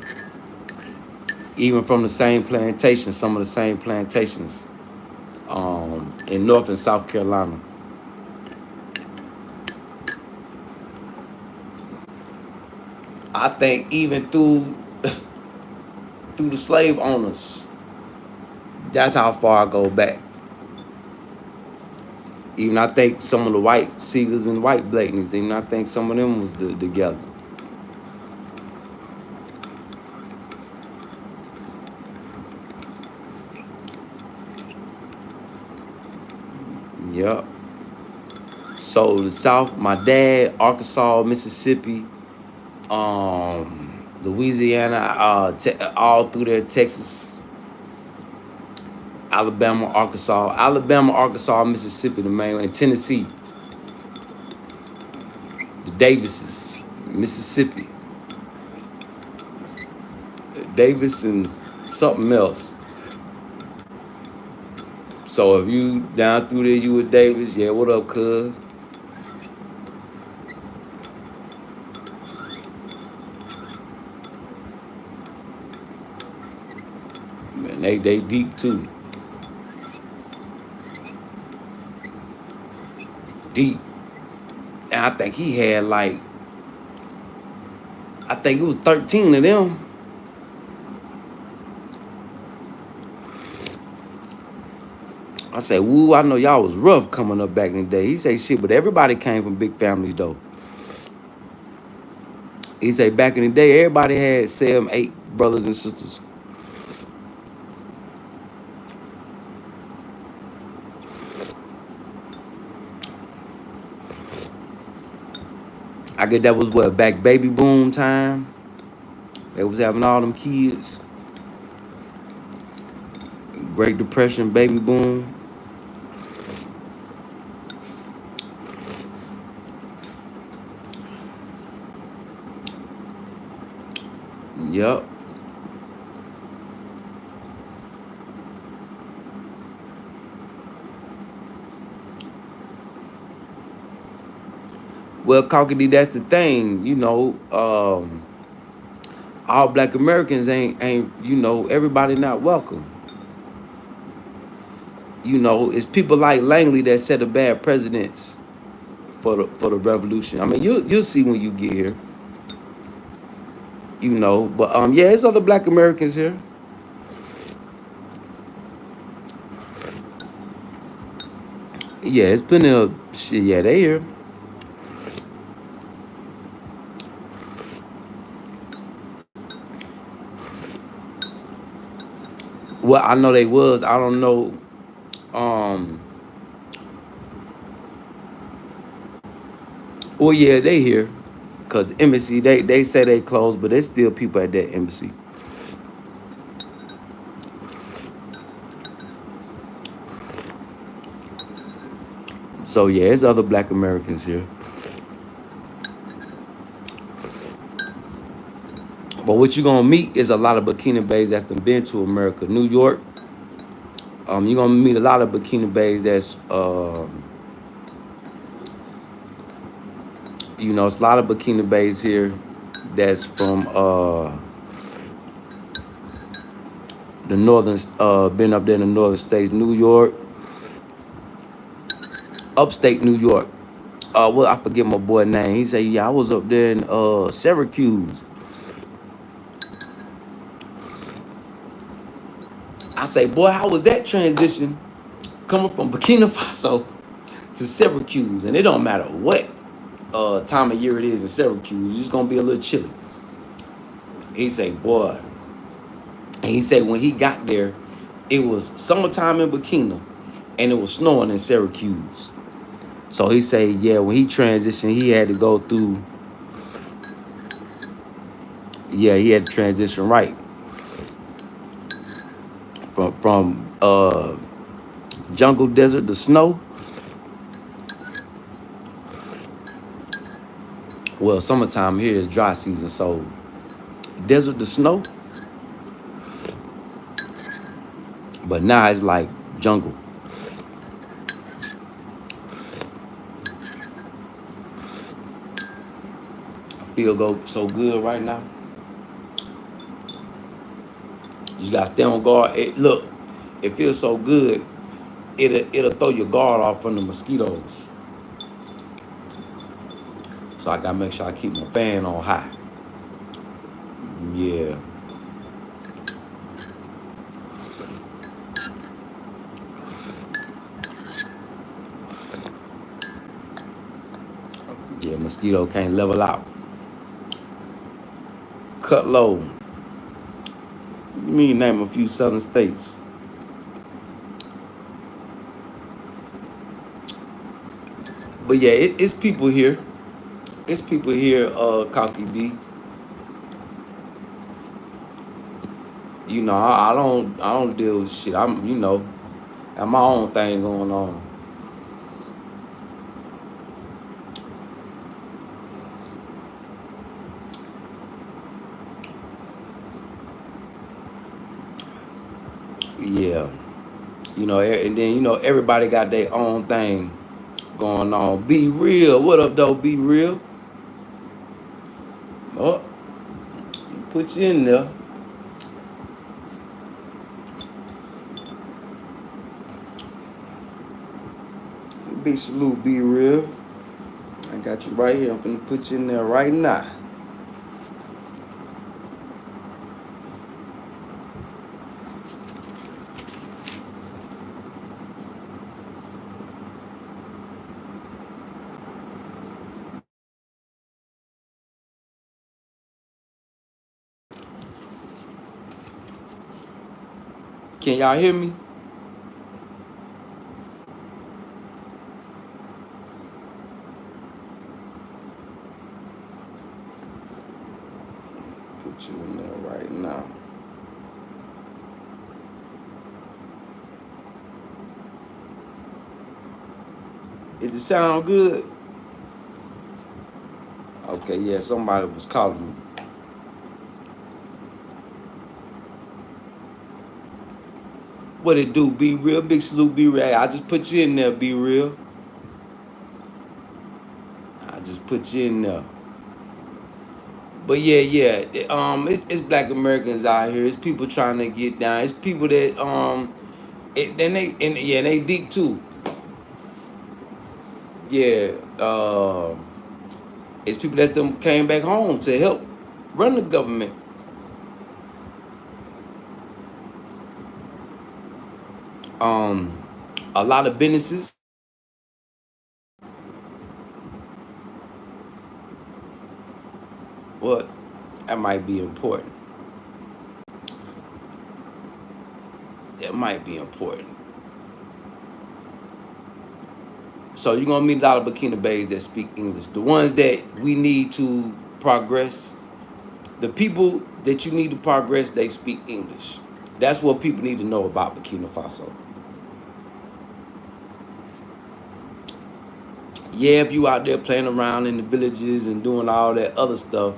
Even from the same plantation, some of the same plantations in North and South Carolina. I think even through the slave owners, that's how far I go back. Even I think some of the white Seegers and white Blakeneys, even I think some of them was together. Yep. So the South, my dad, Arkansas, Mississippi, Louisiana, all through there, Texas, Alabama, Arkansas, Mississippi, the main one, and Tennessee, the Davises, Mississippi, Davis and something else. So if you down through there, you with Davis, yeah, what up, cuz? Man, they deep too. Deep. And I think he had like, I think it was 13 of them. I say, woo, I know y'all was rough coming up back in the day. He say shit, but everybody came from big families though. He say back in the day, everybody had 7, 8 brothers and sisters. I guess that was what, back baby boom time. They was having all them kids. Great Depression, baby boom. Yep. Well, Cockity, that's the thing, all black Americans ain't everybody not welcome. It's people like Langley that set a bad precedence for the revolution. I mean, you'll see when you get here. But yeah, there's other black Americans here. Yeah, it's been a shit. Yeah, they here. Well, I know they was. I don't know. Um. Well, yeah, they here. Cause the embassy, they say they closed, but there's still people at that embassy. So yeah, there's other black Americans here. But what you're gonna meet is a lot of Burkina Faso that's been to America, New York. You're gonna meet a lot of Burkina Faso that's it's a lot of Burkina Faso here that's from the northern been up there in the northern states, New York, upstate New York. Well, I forget my boy name. He said, yeah, I was up there in Syracuse. I say, boy, how was that transition coming from Burkina Faso to Syracuse? And it don't matter what time of year it is in Syracuse, it's gonna be a little chilly. He say, boy. And he said when he got there, it was summertime in Burkina and it was snowing in Syracuse. So he said, yeah, when he transitioned, he had to go through, he had to transition right. From jungle desert to snow. Well, summertime here is dry season, so desert to snow. But now it's like jungle. I feel so good right now. You just gotta stay on guard. Look, it feels so good. It'll throw your guard off from the mosquitoes. So I gotta make sure I keep my fan on high. Yeah. Yeah, mosquito can't level out. Cut low. You mean name a few southern states? But yeah, it's people here. It's people here, Cocky B. I don't deal with shit. Got my own thing going on. Yeah. And then everybody got their own thing going on. Be real. What up, though? Be real. Oh, put you in there. Big salute, be real. I got you right here. I'm finna put you in there right now. Can y'all hear me? Put you in there right now. Did it sound good? Okay, yeah, somebody was calling me. What it do? Be real, big salute, be real. I just put you in there, be real. I just put you in there. But yeah. It's Black Americans out here. It's people trying to get down. It's people that they deep too. Yeah, it's people that them came back home to help run the government. A lot of businesses. What? That might be important. That might be important. So you're gonna meet a lot of Burkina Faso that speak English. The ones that we need to progress. The people that you need to progress, they speak English. That's what people need to know about Burkina Faso. Yeah, if you out there playing around in the villages and doing all that other stuff,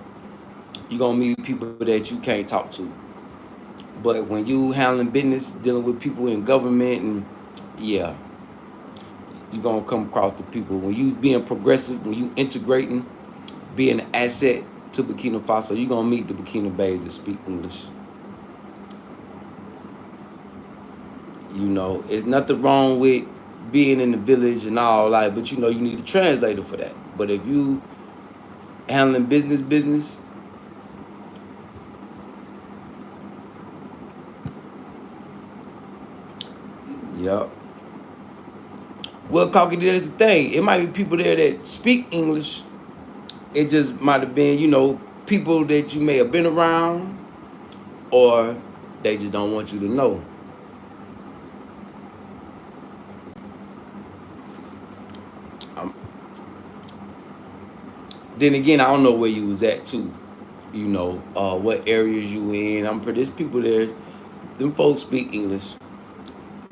you're gonna meet people that you can't talk to. But when you handling business, dealing with people in government, and yeah, you're gonna come across the people. When you being progressive, when you integrating, being an asset to Burkina Faso, you're gonna meet the Burkina Faso that speak English. You know, it's nothing wrong with being in the village and all that, but you know, you need a translator for that. But if you handling business, yep. Well, Cocky, that's the thing. It might be people there that speak English. It just might have been, you know, people that you may have been around, or they just don't want you to know. Um, then again, I don't know where you was at too. You know, what areas you in. I'm pretty. There's people there. Them folks speak English.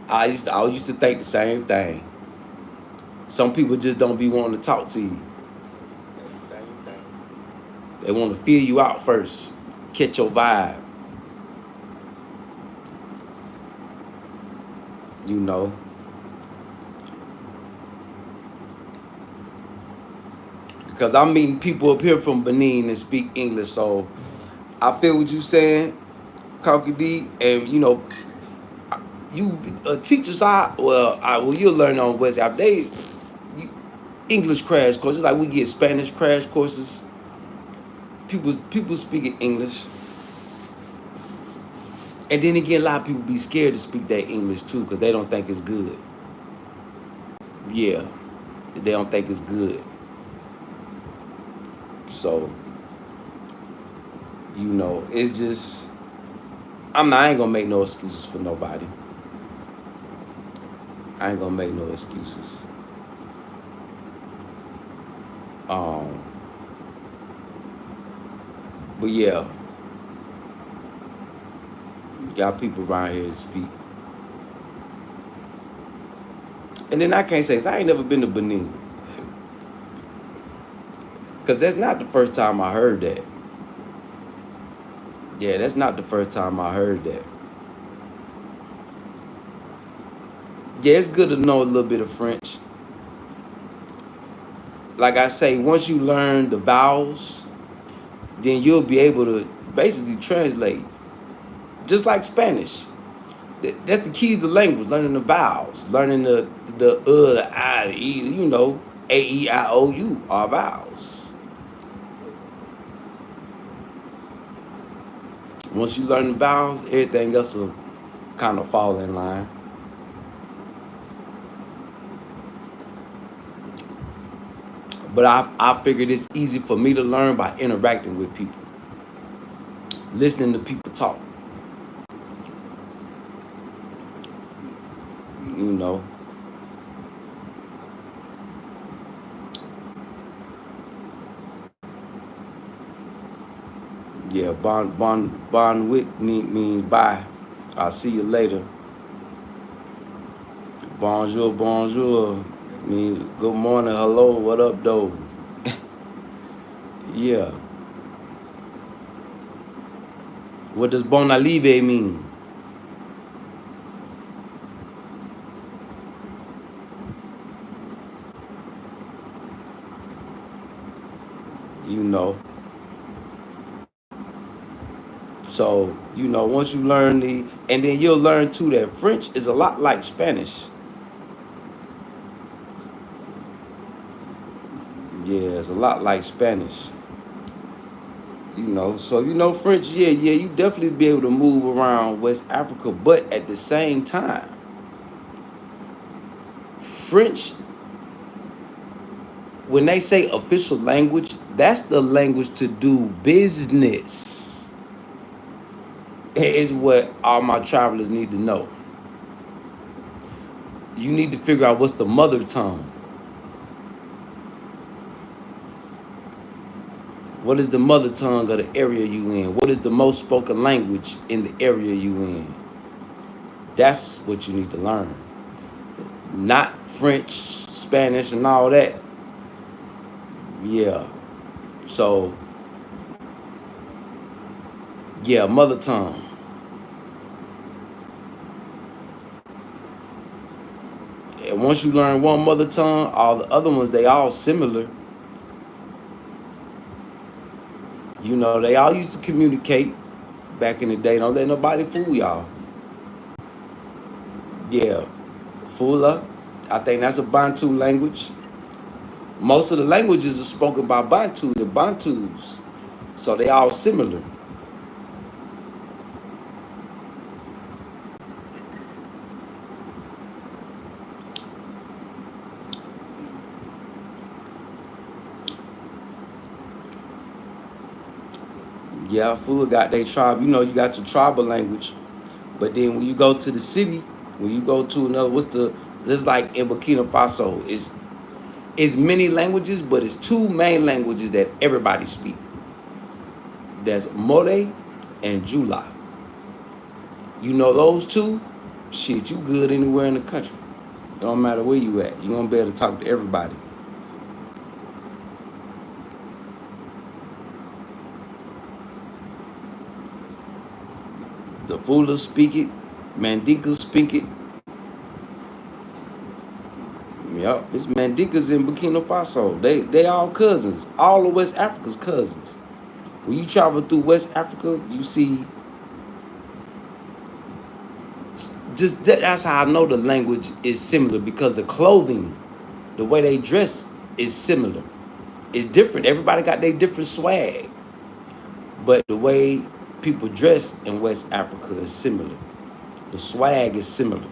I used to think the same thing. Some people just don't be wanting to talk to you. They want to feel you out first, catch your vibe. You know, because I'm meeting people up here from Benin that speak English, so I feel what you saying, Cocky D, and you know, you teachers are well, you'll learn on West App. English crash courses like we get Spanish crash courses. People speaking English, and then again, a lot of people be scared to speak that English too because they don't think it's good. Yeah, they don't think it's good. So, you know, it's just I ain't gonna make no excuses for nobody. I ain't gonna make no excuses. But yeah, got people around here to speak. And then I can't say, I ain't never been to Benin. Because that's not the first time I heard that. Yeah, that's not the first time I heard that. Yeah, it's good to know a little bit of French. Like I say, once you learn the vowels, then you'll be able to basically translate. Just like Spanish. That's the keys to language, learning the vowels, learning the I, the E, you know, A-E-I-O-U are vowels. Once you learn the vowels, everything else will kind of fall in line. But I figured it's easy for me to learn by interacting with people, listening to people talk. you know. Yeah, bon wit means bye. I'll see you later. Bonjour, bonjour. Means good morning, hello, what up, though? Yeah. What does bon alive mean? You know. So, you know, once you learn and then you'll learn too that French is a lot like Spanish. Yeah, it's a lot like Spanish. You know, so you know French, yeah, you definitely be able to move around West Africa, but at the same time, French, when they say official language, that's the language to do business. Is what all my travelers need to know. You need to figure out what's the mother tongue. What is the mother tongue of the area you in? What is the most spoken language in the area you in? That's what you need to learn. Not French, Spanish, and all that. Yeah. So, yeah, mother tongue. And once you learn one mother tongue, all the other ones, they all similar. You know, they all used to communicate back in the day. Don't let nobody fool y'all. Yeah. Fula. I think that's a Bantu language. Most of the languages are spoken by Bantu, the Bantus. So they all similar. Yeah, Fula got their tribe. You know, you got your tribal language. But then when you go to the city, when you go to another, this like in Burkina Faso, it's many languages, but it's two main languages that everybody speak. There's More and Jula. You know those two? Shit, you good anywhere in the country. It don't matter where you at. You're gonna be able to talk to everybody. The Fulas speak it, Mandikas speak it. Yup, it's Mandikas in Burkina Faso. They all cousins. All of West Africa's cousins. When you travel through West Africa, you see that's how I know the language is similar because the clothing, the way they dress is similar. It's different. Everybody got their different swag. But the way people dress in West Africa is similar. The swag is similar.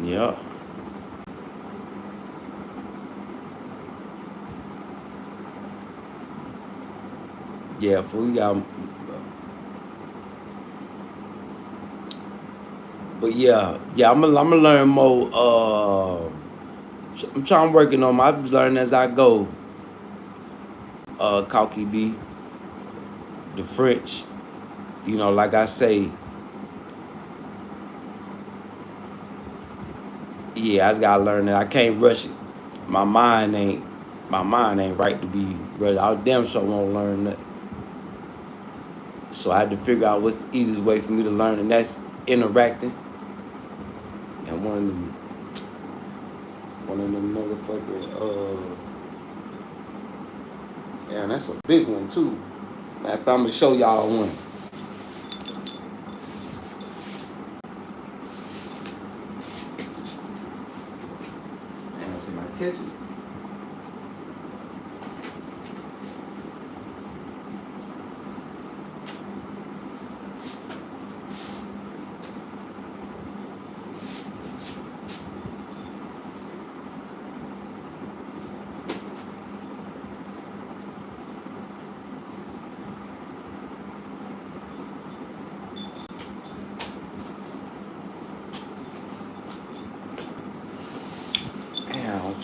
Yeah. Yeah, for we got. But yeah, I'm gonna learn more. I'm trying working on my. I'm learning as I go. Kalki D, the French. You know, like I say, yeah, I just gotta learn it. I can't rush it. My mind ain't right to be rushed. I damn sure won't learn that. So I had to figure out what's the easiest way for me to learn, and that's interacting. And one of them motherfucking yeah, that's a big one too. I'm gonna show y'all one. Damn, can I catch it?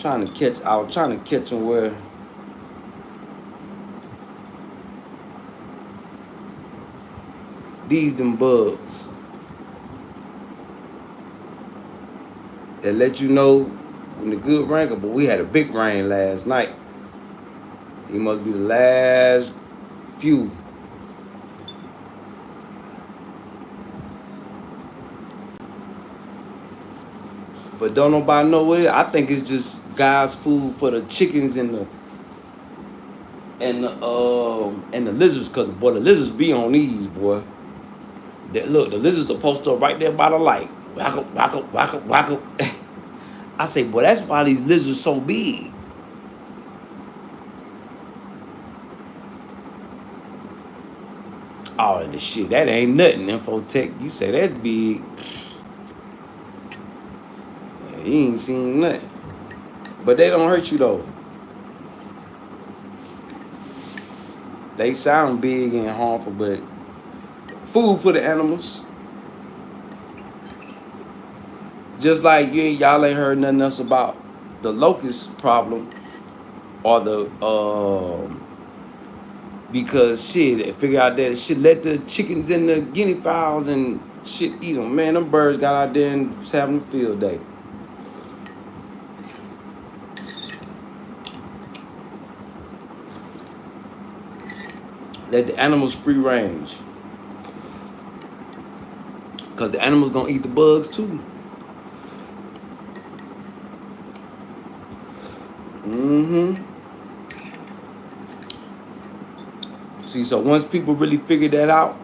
I was trying to catch them where them bugs that let you know when the good rain. But we had a big rain last night. It must be the last few. But don't nobody know what it is. I think it's just God's food for the chickens and the lizards, cause boy, the lizards be on these, boy. Look, the lizards are posted up right there by the light. Whack up, whack up, whack up, whack up. I say, boy, that's why these lizards so big. Oh, the shit, that ain't nothing, Infotech. You say that's big. Yeah, you ain't seen nothing. But they don't hurt you though. They sound big and harmful, but food for the animals. Just like y'all ain't heard nothing else about the locust problem or the because shit, they figure out that shit let the chickens and the guinea fowls and shit eat them. Man, them birds got out there and was having a field day. Let the animals free range. Cause the animals gonna eat the bugs too. See, so once people really figured that out,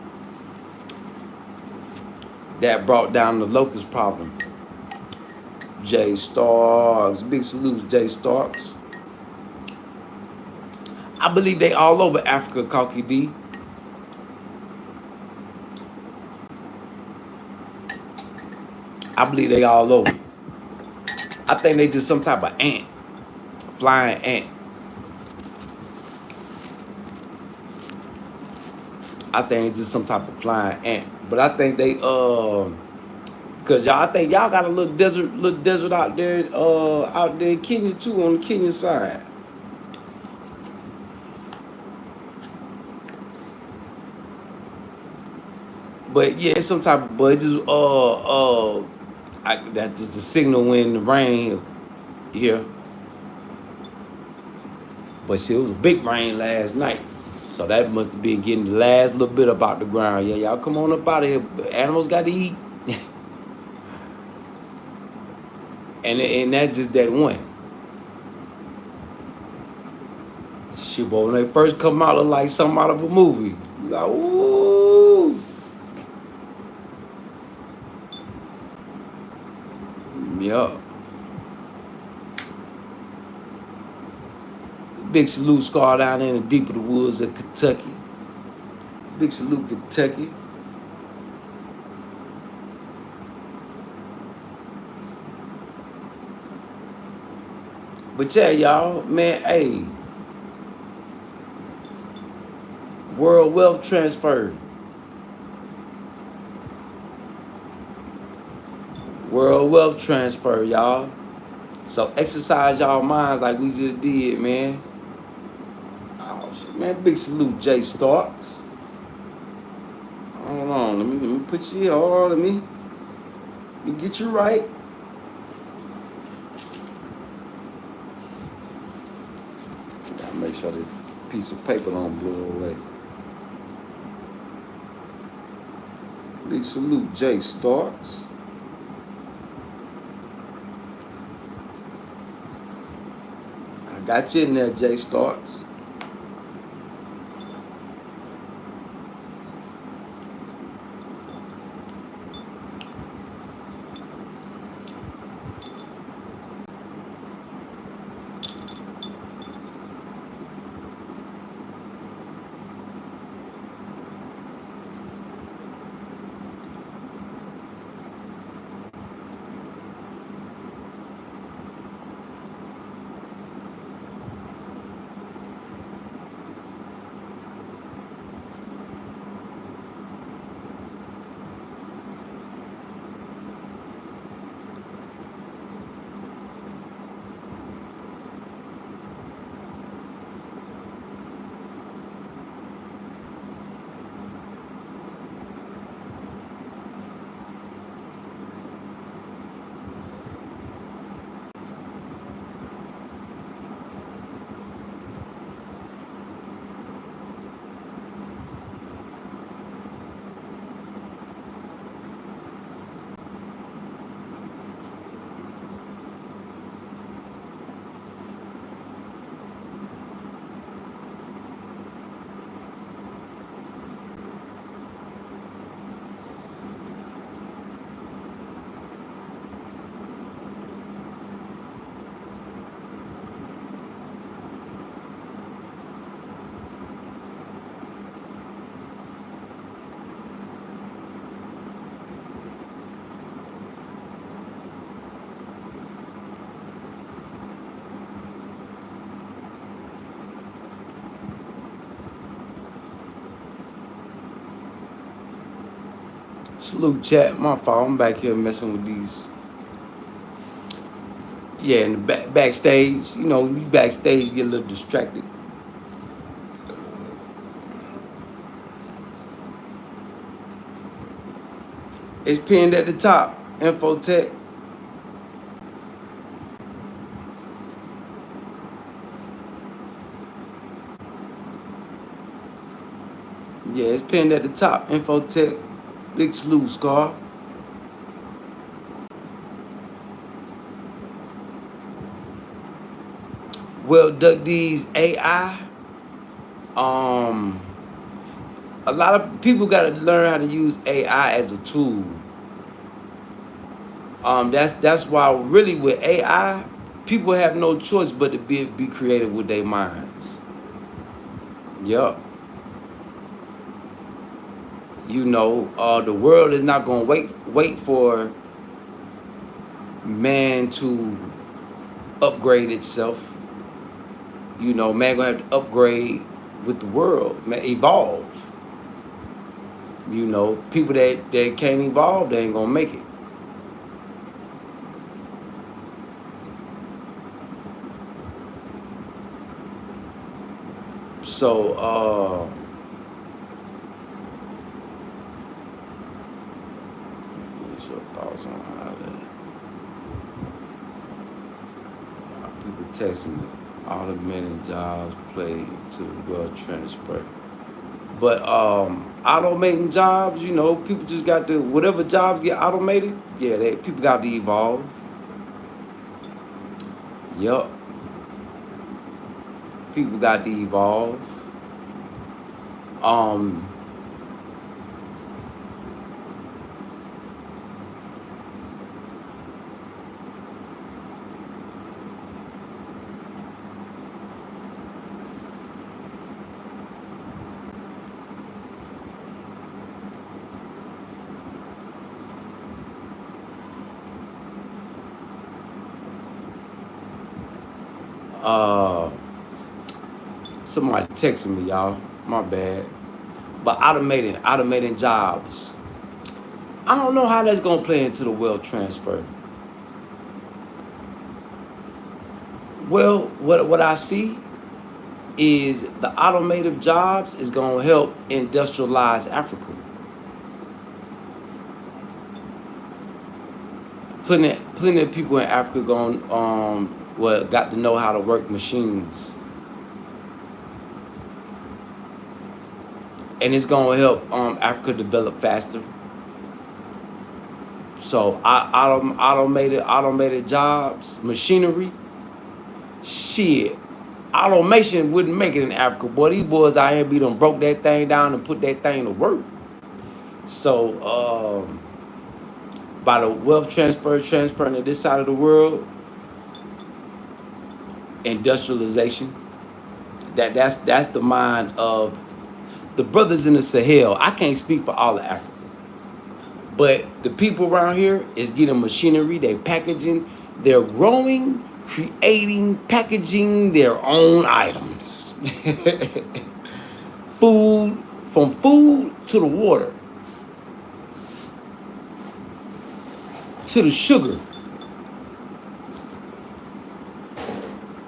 that brought down the locust problem. Jay Starks, big salutes, Jay Starks. I believe they all over Africa, Cocky D. I believe they all over. I think they just some type of ant, flying ant. I think it's just some type of flying ant. But I think they cause y'all, I think y'all got a little desert out there in Kenya too, on the Kenya side. But yeah, it's some type of, but just that's just a signal when the rain here. But shit, it was a big rain last night. So that must have been getting the last little bit up out the ground. Yeah, y'all come on up out of here. Animals got to eat. and that's just that one. Shit, boy, when they first come out, look like something out of a movie. Like, ooh. Yeah. Big salute, Scar, down there in the deep of the woods of Kentucky. Big salute, Kentucky. But yeah, y'all, man, hey. World wealth transfer. World wealth transfer, y'all. So exercise y'all minds like we just did, man. Oh shit, man, big salute, Jay Starks. Hold on, let me put you here. Hold on, let me get you right. Gotta make sure this piece of paper don't blow away. Big salute, Jay Starks. I got you in there, Jay Starks. Salute chat. My fault. I'm back here messing with these. Yeah, in the backstage, you know, you backstage, you get a little distracted. It's pinned at the top. Infotech. Yeah, it's pinned at the top. Infotech. Big salute, Scar. Well, Duck D's AI. Um, a lot of people got to learn how to use AI as a tool. That's why really with AI, people have no choice but to be creative with their minds. Yup. You know, the world is not gonna wait for man to upgrade itself. You know, man gonna have to upgrade with the world, man, evolve. You know, people that can't evolve, they ain't gonna make it. So, what's your thoughts on how that? People text me, automating jobs play to the wealth transfer. But automating jobs, you know, people just got to, whatever jobs get automated, yeah, people got to evolve. Yup. People got to evolve. Somebody texting me, y'all. My bad. But automating jobs. I don't know how that's gonna play into the wealth transfer. Well, what I see is the automated jobs is gonna help industrialize Africa. Plenty of people in Africa got to know how to work machines. And it's gonna help Africa develop faster. So automated jobs, machinery, shit. Automation wouldn't make it in Africa. Boy, these boys out here done broke that thing down and put that thing to work. So by the wealth transferring to this side of the world, industrialization. That's the mind of the brothers in the Sahel. I can't speak for all of Africa. But the people around here is getting machinery, they're packaging, they're growing, creating, packaging their own items. Food, from food to the water, to the sugar.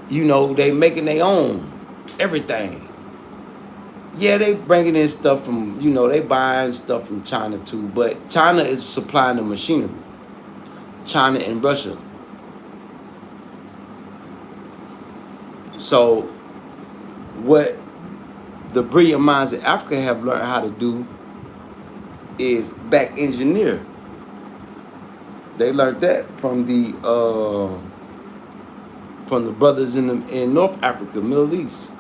You know, they making their own everything. Yeah, they bringing in stuff from, you know, they buying stuff from China too, but China is supplying the machinery. China and Russia. So what the brilliant minds of Africa have learned how to do is back engineer. They learned that from the brothers in North Africa, Middle East.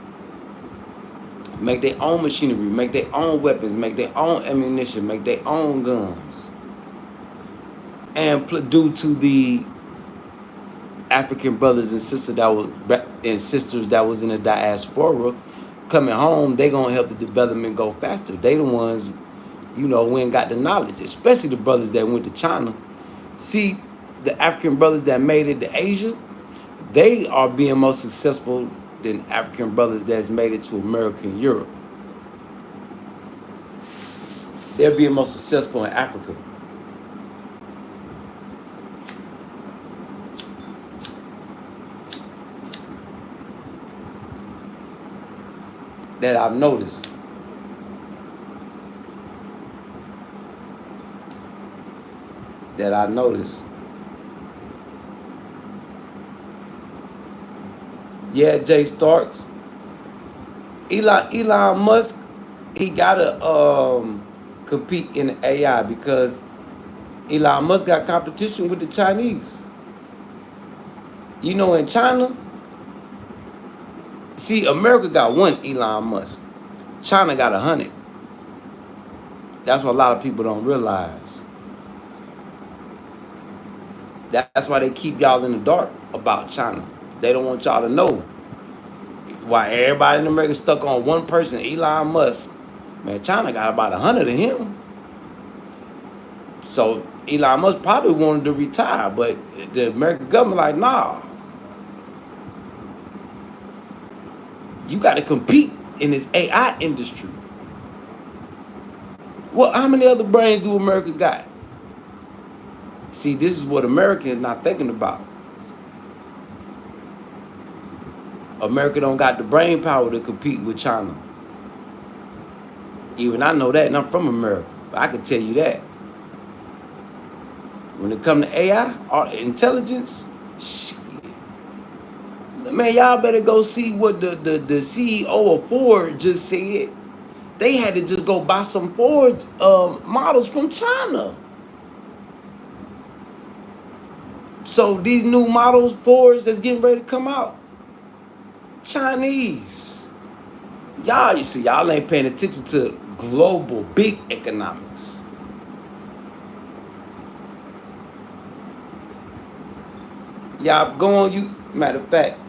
Make their own machinery, make their own weapons, make their own ammunition, make their own guns. And due to the African brothers and sisters that was in the diaspora coming home, they gonna help the development go faster. They the ones, you know, who ain't got the knowledge, especially the brothers that went to China. See, the African brothers that made it to Asia, they are being more successful than African brothers that's made it to America and Europe. They're being most successful in Africa. That I've noticed. That I noticed. Yeah, Jay Starks. Elon Musk, he gotta compete in AI because Elon Musk got competition with the Chinese. You know, in China, see, America got one Elon Musk. China got 100. That's what a lot of people don't realize. That's why they keep y'all in the dark about China. They don't want y'all to know why everybody in America stuck on one person, Elon Musk. Man, China got about 100 of him. So Elon Musk probably wanted to retire, but the American government like, nah, you got to compete in this AI industry. Well, how many other brains do America got? See, this is what America is not thinking about. America don't got the brain power to compete with China. Even I know that, and I'm from America. But I can tell you that. When it comes to AI, intelligence, shit. Man, y'all better go see what the CEO of Ford just said. They had to just go buy some Ford models from China. So these new models, Fords that's getting ready to come out, Chinese. Y'all, you see, y'all ain't paying attention to global big economics. Y'all go on you. Matter of fact,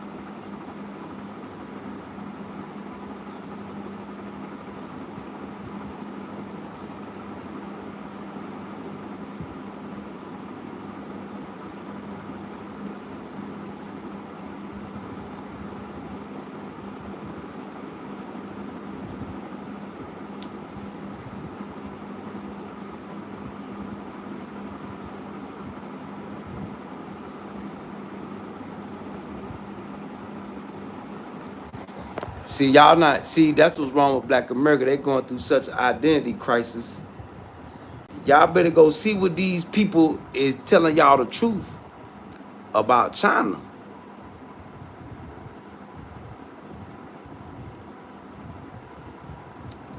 see, y'all not see. That's what's wrong with Black America. They going through such an identity crisis. Y'all better go see what these people is telling y'all the truth about China.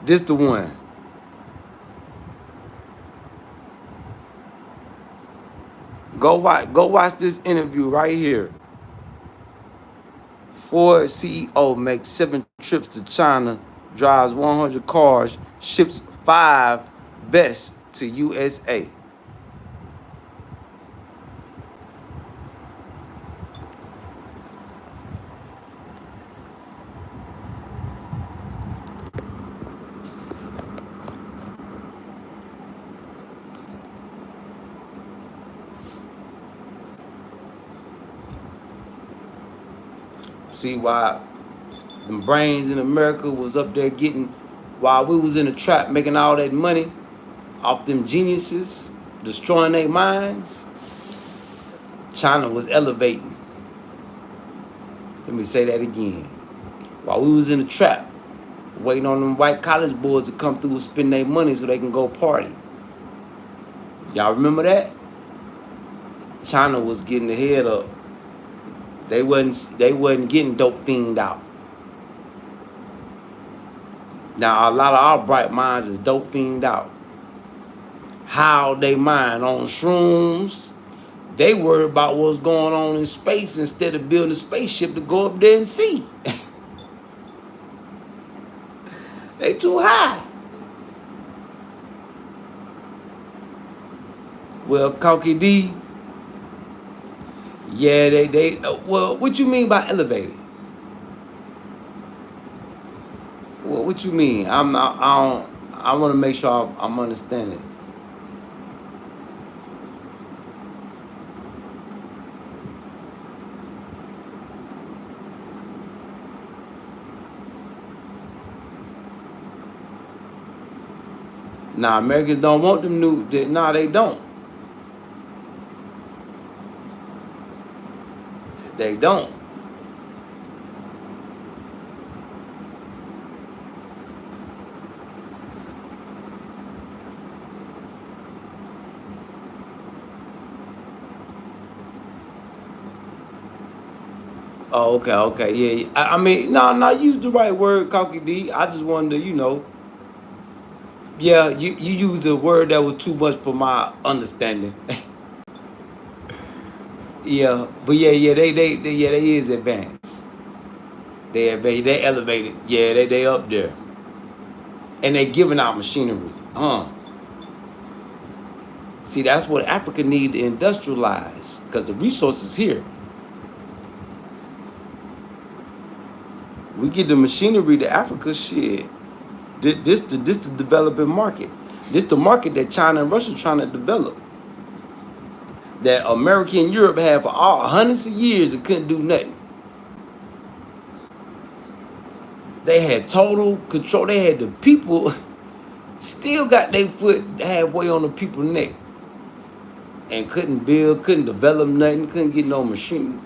This the one. Go watch this interview right here. Ford CEO makes 7 trips to China, drives 100 cars, ships 5 vests to USA. See why them brains in America was up there getting, while we was in the trap making all that money off them geniuses, destroying their minds, China was elevating. Let me say that again. While we was in the trap, waiting on them white college boys to come through and spend their money so they can go party. Y'all remember that? China was getting the head up. They wasn't getting dope fiend out. Now a lot of our bright minds is dope fiend out. How they mind on shrooms. They worry about what's going on in space instead of building a spaceship to go up there and see. They too high. Well, Cocky D, yeah, well, what you mean by elevated? Well, what you mean? I want to make sure I'm understanding. Now Americans don't want them new. Nah, they don't. They don't. Oh, okay, yeah. Yeah. I mean, no, use the right word, Cocky D. I just wanted to, yeah, you used a word that was too much for my understanding. Yeah, but yeah, yeah, they is advanced. They elevated. Yeah, they up there, and they giving out machinery. See, that's what Africa need to industrialize, because the resources here. We get the machinery to Africa, shit. This the developing market. This the market that China and Russia trying to develop. That America and Europe have for all hundreds of years and couldn't do nothing. They had total control. They had the people still got their foot halfway on the people's neck and couldn't build, couldn't develop nothing, couldn't get no machinery.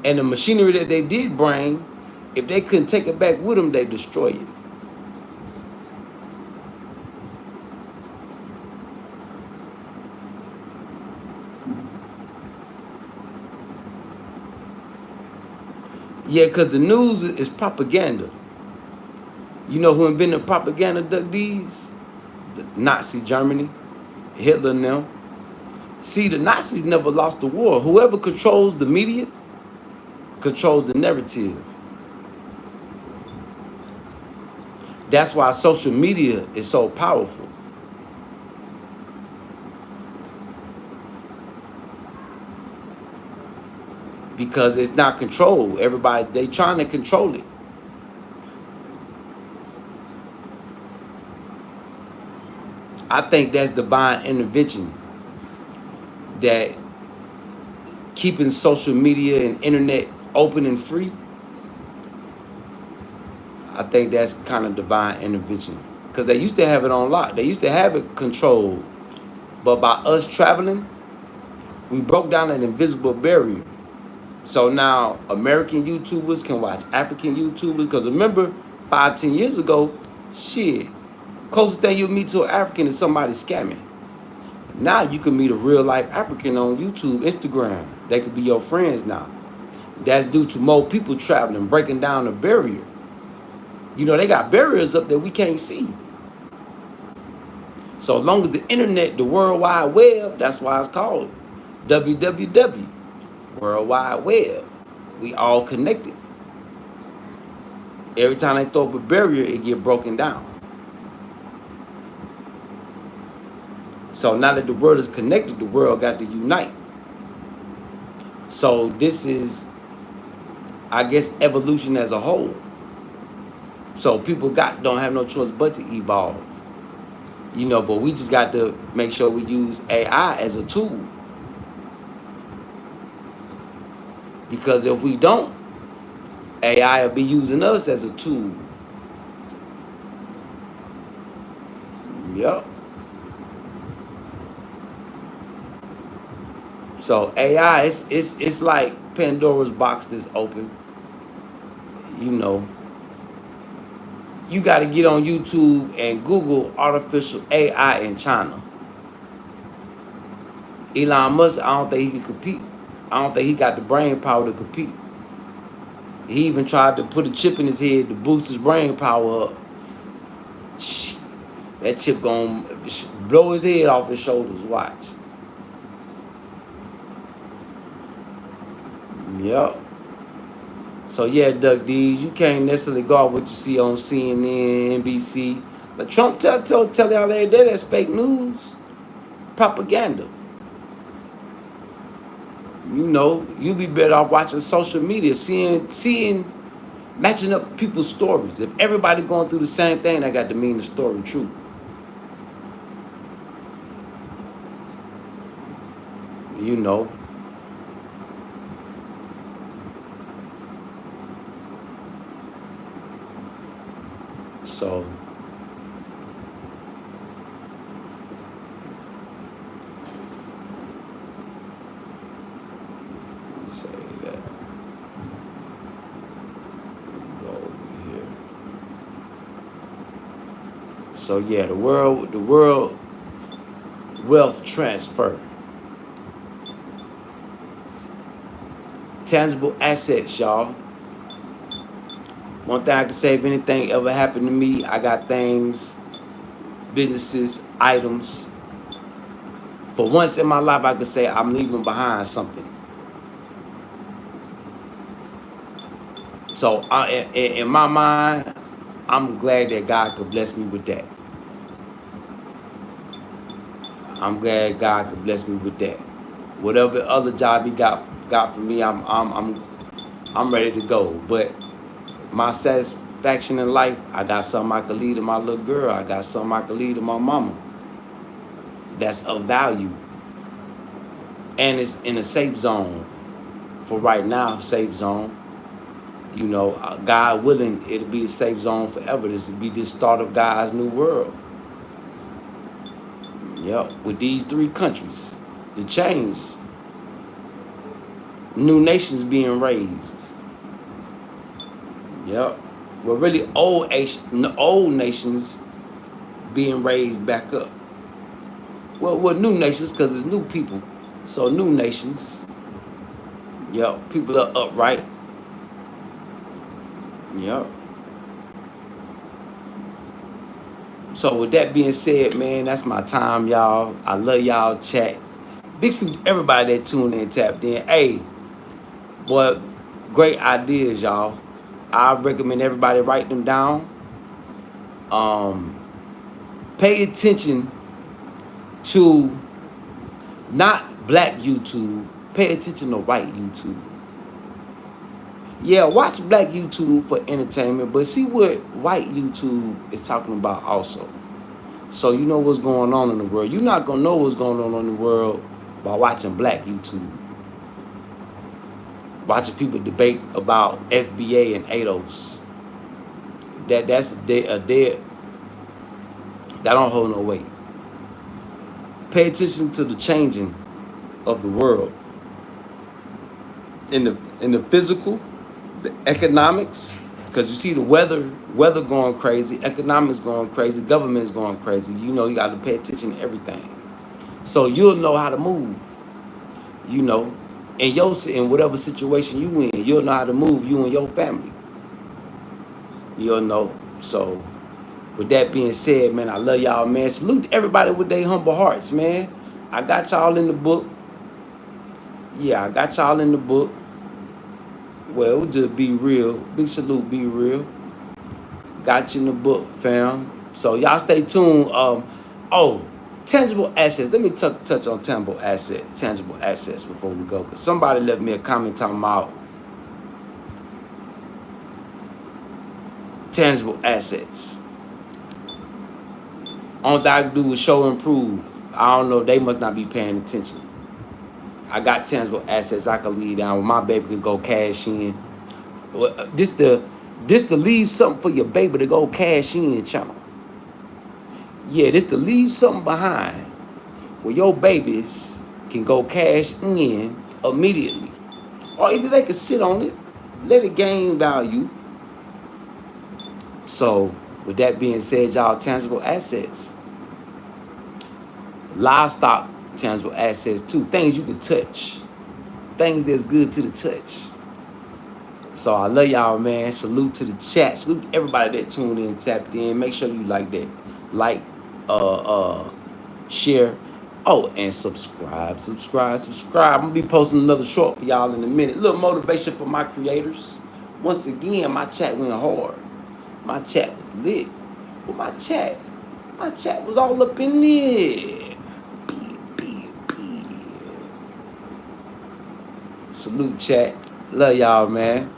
And the machinery that they did bring, if they couldn't take it back with them, they destroy it. Yeah, because the news is propaganda. You know who invented propaganda, Duck D's? The Nazi Germany, Hitler and them. See, the Nazis never lost the war. Whoever controls the media controls the narrative. That's why social media is so powerful. Because it's not controlled. Everybody, they trying to control it. I think that's divine intervention. That keeping social media and internet open and free, I think that's kind of divine intervention. Because they used to have it on lock. They used to have it controlled. But by us traveling, we broke down an invisible barrier. So now American YouTubers can watch African YouTubers. Because remember, 5, 10 years ago, shit, closest thing you'll meet to an African is somebody scamming. Now you can meet a real life African on YouTube, Instagram. They could be your friends now. That's due to more people traveling, breaking down the barrier. You know, they got barriers up that we can't see. So as long as the internet, the World Wide Web, that's why it's called WWW, World Wide Web. We all connected. Every time they throw up a barrier, it get broken down. So now that the world is connected, the world got to unite. So this is, I guess, evolution as a whole. So people don't have no choice but to evolve. You know, but we just got to make sure we use AI as a tool. Because if we don't, AI will be using us as a tool. Yep. So AI, it's like Pandora's box that's open. You know, you got to get on YouTube and Google artificial AI in China. Elon Musk, I don't think he can compete. I don't think he got the brain power to compete. He even tried to put a chip in his head to boost his brain power up. That chip gonna blow his head off his shoulders. Watch. Yep. So yeah, Duck D's, you can't necessarily go off what you see on CNN, NBC. But Trump tell y'all every day that's fake news, propaganda. You know, you be better off watching social media, seeing, matching up people's stories. If everybody going through the same thing, that got to mean the story true. You know. So So yeah, the world wealth transfer. Tangible assets, y'all. One thing I can say, if anything ever happened to me, I got things, businesses, items. For once in my life, I could say I'm leaving behind something. So in my mind, I'm glad that God could bless me with that. I'm glad God could bless me with that. Whatever other job He got for me, I'm ready to go. But my satisfaction in life, I got something I could leave to my little girl. I got something I could leave to my mama. That's of value, and it's in a safe zone. For right now, safe zone. You know, God willing, it'll be a safe zone forever. This will be the start of God's new world. Yep, with these 3 countries, the change, new nations being raised. Yep. Well, really, old nations being raised back up. Well, new nations, because it's new people. So new nations. Yep, people are upright. Yep. So with that being said, man, that's my time, y'all. I love y'all, chat. Big salute to everybody that tuned in, tapped in. Hey, boy, great ideas, y'all. I recommend everybody write them down. Pay attention to not black YouTube. Pay attention to white YouTube. Yeah, watch black YouTube for entertainment, but see what white YouTube is talking about also. So you know what's going on in the world. You're not going to know what's going on in the world by watching black YouTube. Watching people debate about FBA and A.O.G. That's a dead. That don't hold no weight. Pay attention to the changing of the world. In the physical, the economics, because you see the weather going crazy, economics going crazy, government's going crazy. You know, you got to pay attention to everything. So you'll know how to move. You know, in whatever situation you in, you'll know how to move, you and your family. You'll know. So with that being said, man, I love y'all, man. Salute everybody with their humble hearts, man. I got y'all in the book. Yeah, I got y'all in the book. Well, just be real. Big salute, be real. Got you in the book, fam. So y'all stay tuned. Tangible assets. Let me touch on tangible assets before we go. Because somebody left me a comment talking about tangible assets. Only thing I can do is show and prove. I don't know. They must not be paying attention. I got tangible assets I can leave down. My baby could go cash in. This to leave something for your baby to go cash in, channel. Yeah, this to leave something behind where your babies can go cash in immediately. Or either they can sit on it, let it gain value. So, with that being said, y'all, tangible assets. Livestock, tangible assets too. Things you can touch. Things that's good to the touch. So I love y'all, man. Salute to the chat. Salute to everybody that tuned in, tapped in. Make sure you like that. Like, share. Oh, and subscribe. I'm gonna be posting another short for y'all in a minute. A little motivation for my creators. Once again, my chat went hard. My chat was lit. But my chat was all up in there. Salute, chat. Love y'all, man.